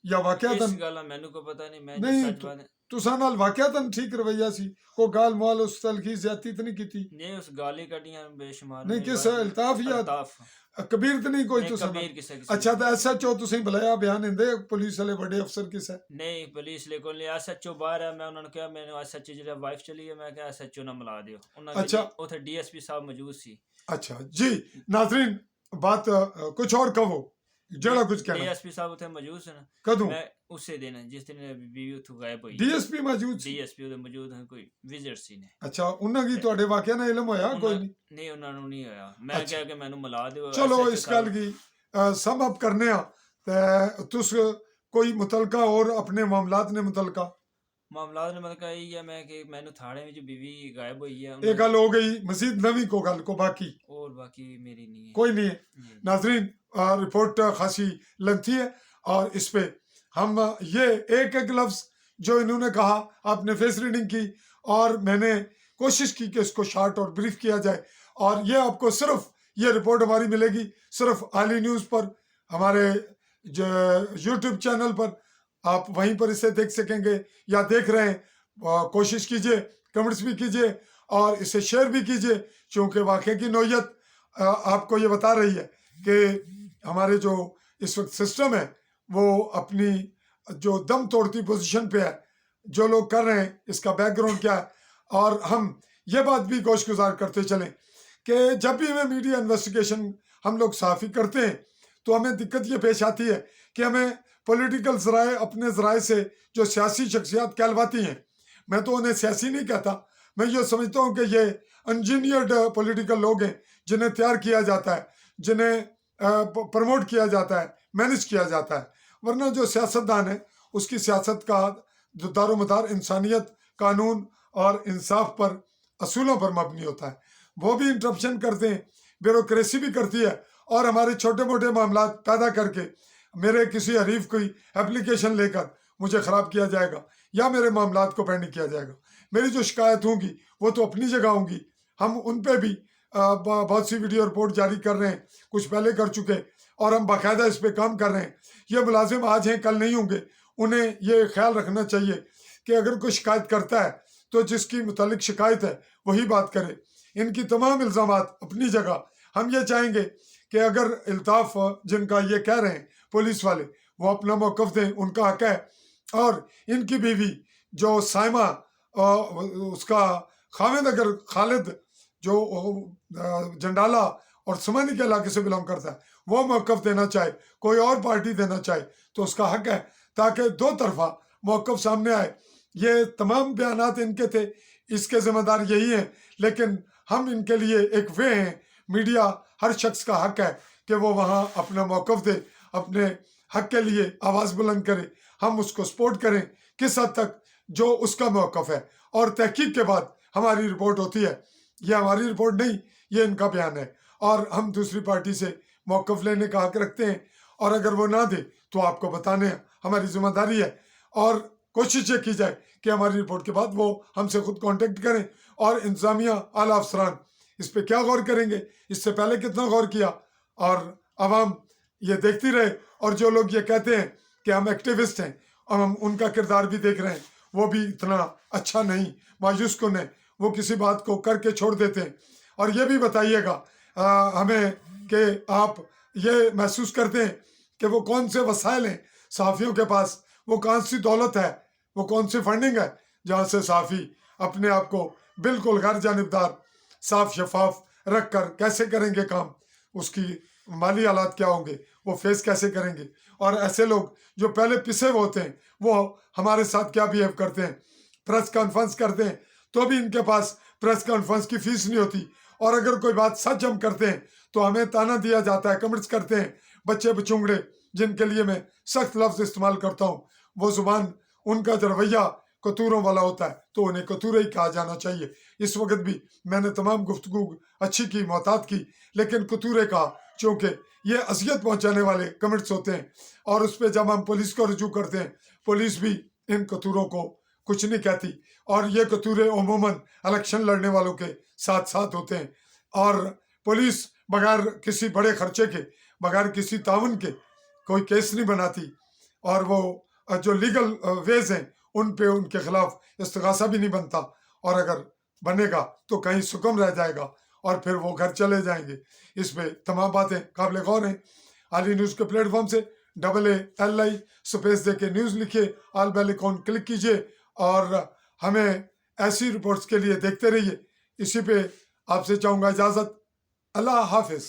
یا واقعاتاً
اس گل مینوں کو پتہ نہیں میں جو
نہیں
سچ بات
تساں نال واقعاتاً ٹھیک رویہ سی کوئی گال موال اس تلخی زیادتی تو نہیں کیتی
نہیں اس گالی کڈیاں بے شمار
نہیں
میری
کس
وائف
الطاف یا
الطاف
کبیر تو نہیں کوئی
نہیں
تساں نال
کبیر کسے
اچھا
نال
تو ایس ایچ او تسیں بلایا بیان دیندے پولیس والے بڑے افسر کس ہے
نہیں پولیس لے کول ایس ایچ او باہر ہے میں انہوں نے کہا میں ایس ایچ او جی وائف چلی ہے میں کہا ایس ایچ او نہ ملا دیو انہوں نے
اچھا
جی اوتھے ڈی ایس پی صاحب موجود سی
اچھا جی ناظرین بات کچھ اور کہو جڑا کچھ
ڈی
کہنا
ایس پی صاحب اتنے موجود سے نا
کدوں
میں اسی دن جس دن بیوی اتھوں غائب ہوئی
ڈی ایس پی موجود سی
ڈی ایس پی اتنے موجود ہیں کوئی وزٹ سی نے
اچھا انہاں کی تواڈے واقعہ نہ علم ہویا کوئی نہیں
نہیں انہوں نے نہیں ہویا میں
اچھا
کہا کہ مینوں ملا دیو
چلو
ایس ایچ او
اس
صاحب
گل کی سم اپ کرنے ہاں تے تس کوئی متعلقہ اور اپنے معاملات نے متعلقہ
معاملات نے مطلب یہی ہے میں کہ مینوں تھاڑے وچ بیوی غائب ہوئی ہے
یہ گل ہو گئی مزید نوی کو گل کو باقی
اور باقی میری نہیں ہے
کوئی نہیں ہے
جی
ناظرین رپورٹ خاصی لنتھی ہے اور اس پہ ہم یہ ایک ایک لفظ جو انہوں نے کہا آپ نے فیس ریڈنگ کی اور میں نے کوشش کی کہ اس کو شارٹ اور بریف کیا جائے اور یہ آپ کو صرف یہ رپورٹ ہماری ملے گی صرف عالی نیوز پر ہمارے یوٹیوب چینل پر آپ وہیں پر اسے دیکھ سکیں گے یا دیکھ رہے ہیں کوشش کیجئے کمنٹس بھی کیجئے اور اسے شیئر بھی کیجئے چونکہ واقعے کی نوعیت آپ کو یہ بتا رہی ہے کہ ہمارے جو اس وقت سسٹم ہے وہ اپنی جو دم توڑتی پوزیشن پہ ہے جو لوگ کر رہے ہیں اس کا بیک گراؤنڈ کیا ہے اور ہم یہ بات بھی گوش گزار کرتے چلیں کہ جب بھی ہمیں میڈیا انویسٹیگیشن ہم لوگ صحافی کرتے ہیں تو ہمیں دقت یہ پیش آتی ہے کہ ہمیں پولیٹیکل ذرائع اپنے ذرائع سے جو سیاسی شخصیات کہلواتی ہیں، میں تو انہیں سیاسی نہیں کہتا، میں یہ سمجھتا ہوں کہ یہ انجینئرڈ پولیٹیکل لوگ ہیں جنہیں تیار کیا جاتا ہے، جنہیں پروموٹ کیا جاتا ہے، مینج کیا جاتا ہے، ورنہ جو سیاستدان ہے اس کی سیاست کا دار و مدار انسانیت، قانون اور انصاف پر، اصولوں پر مبنی ہوتا ہے۔ وہ بھی انٹرپشن کرتے ہیں، بیوروکریسی بھی کرتی ہے، اور ہمارے چھوٹے موٹے معاملات پیدا کر کے میرے کسی حریف کی اپلیکیشن لے کر مجھے خراب کیا جائے گا یا میرے معاملات کو پینڈنگ کیا جائے گا۔ میری جو شکایت ہوں گی وہ تو اپنی جگہ ہوں گی، ہم ان پہ بھی بہت سی ویڈیو رپورٹ جاری کر رہے ہیں، کچھ پہلے کر چکے، اور ہم باقاعدہ اس پہ کام کر رہے ہیں۔ یہ ملازم آج ہیں کل نہیں ہوں گے، انہیں یہ خیال رکھنا چاہیے کہ اگر کوئی شکایت کرتا ہے تو جس کی متعلق شکایت ہے وہی بات کرے۔ ان کی تمام الزامات اپنی جگہ، ہم یہ چاہیں گے کہ اگر الطاف جن کا یہ کہہ رہے ہیں پولیس والے، وہ اپنا موقف دیں، ان کا حق ہے، اور ان کی بیوی جو سائمہ، اس کا خامد اگر خالد جو جنڈالہ اور سمانی کے علاقے سے بلانگ کرتا ہے، وہ موقف دینا چاہے، کوئی اور پارٹی دینا چاہے تو اس کا حق ہے، تاکہ دو طرفہ موقف سامنے آئے۔ یہ تمام بیانات ان کے تھے، اس کے ذمہ دار یہی ہیں، لیکن ہم ان کے لیے ایک وے ہیں۔ میڈیا، ہر شخص کا حق ہے کہ وہ وہاں اپنا موقف دے، اپنے حق کے لیے آواز بلند کرے، ہم اس کو سپورٹ کریں کس حد تک جو اس کا موقف ہے، اور تحقیق کے بعد ہماری رپورٹ ہوتی ہے۔ یہ ہماری رپورٹ نہیں، یہ ان کا بیان ہے، اور ہم دوسری پارٹی سے موقف لینے کا حق رکھتے ہیں، اور اگر وہ نہ دے تو آپ کو بتانے ہماری ذمہ داری ہے، اور کوشش یہ کی جائے کہ ہماری رپورٹ کے بعد وہ ہم سے خود کانٹیکٹ کریں، اور انتظامیہ اعلیٰ افسران اس پہ کیا غور کریں گے، اس سے پہلے کتنا غور کیا، اور عوام یہ دیکھتی رہے۔ اور جو لوگ یہ کہتے ہیں کہ ہم ایکٹیوسٹ ہیں، اور ہم ان کا کردار بھی دیکھ رہے ہیں، وہ بھی اتنا اچھا نہیں، مایوس کن ہے، وہ کسی بات کو کر کے چھوڑ دیتے ہیں۔ اور یہ بھی بتائیے گا ہمیں کہ آپ یہ محسوس کرتے ہیں کہ وہ کون سے وسائل ہیں صحافیوں کے پاس، وہ کون سی دولت ہے، وہ کون سی فنڈنگ ہے جہاں سے صحافی اپنے آپ کو بالکل غیر جانبدار، صاف شفاف رکھ کر کیسے کریں گے کام، اس کی مالی حالات کیا ہوں گے، وہ فیس کیسے کریں گے۔ اور ایسے لوگ جو پہلے پسے ہوئے ہوتے ہیں وہ ہمارے ساتھ کیا بیہیو کرتے ہیں، پریس کانفرنس کرتے ہیں تو بھی ان کے پاس پریس کانفرنس کی فیس نہیں ہوتی، اور اگر کوئی بات سچ ہم کرتے ہیں تو ہمیں تانا دیا جاتا ہے، کمنٹس کرتے ہیں بچے بچونگڑے، جن کے لیے میں سخت لفظ استعمال کرتا ہوں۔ وہ زبان، ان کا جو رویہ کتوروں والا ہوتا ہے تو انہیں کتورے ہی کہا جانا چاہیے۔ اس وقت بھی میں نے تمام گفتگو اچھی کی، محتاط کی، لیکن کتورے کہا، چونکہ یہ اذیت پہنچانے والے کمنٹس ہوتے ہیں، اور اس پہ جب ہم پولیس کو رجوع کرتے ہیں، پولیس بھی ان کتوروں کو کچھ نہیں کہتی، اور یہ کتورے عموماً الیکشن لڑنے والوں کے ساتھ ساتھ ہوتے ہیں، اور پولیس بغیر کسی بڑے خرچے کے، بغیر کسی تعاون کے کوئی کیس نہیں بناتی، اور وہ جو لیگل ویز ہیں ان پہ ان کے خلاف استغاثہ بھی نہیں بنتا، اور اگر بنے گا تو کہیں سکم رہ جائے گا اور پھر وہ گھر چلے جائیں گے۔ اس پہ تمام باتیں قابل غور ہیں۔ عالی نیوز کے پلیٹ فارم سے AALI سپیس دے کے نیوز لکھیے، آل بیل آئیکن کلک کیجیے، اور ہمیں ایسی رپورٹس کے لیے دیکھتے رہیے۔ اسی پہ آپ سے چاہوں گا اجازت، اللہ حافظ۔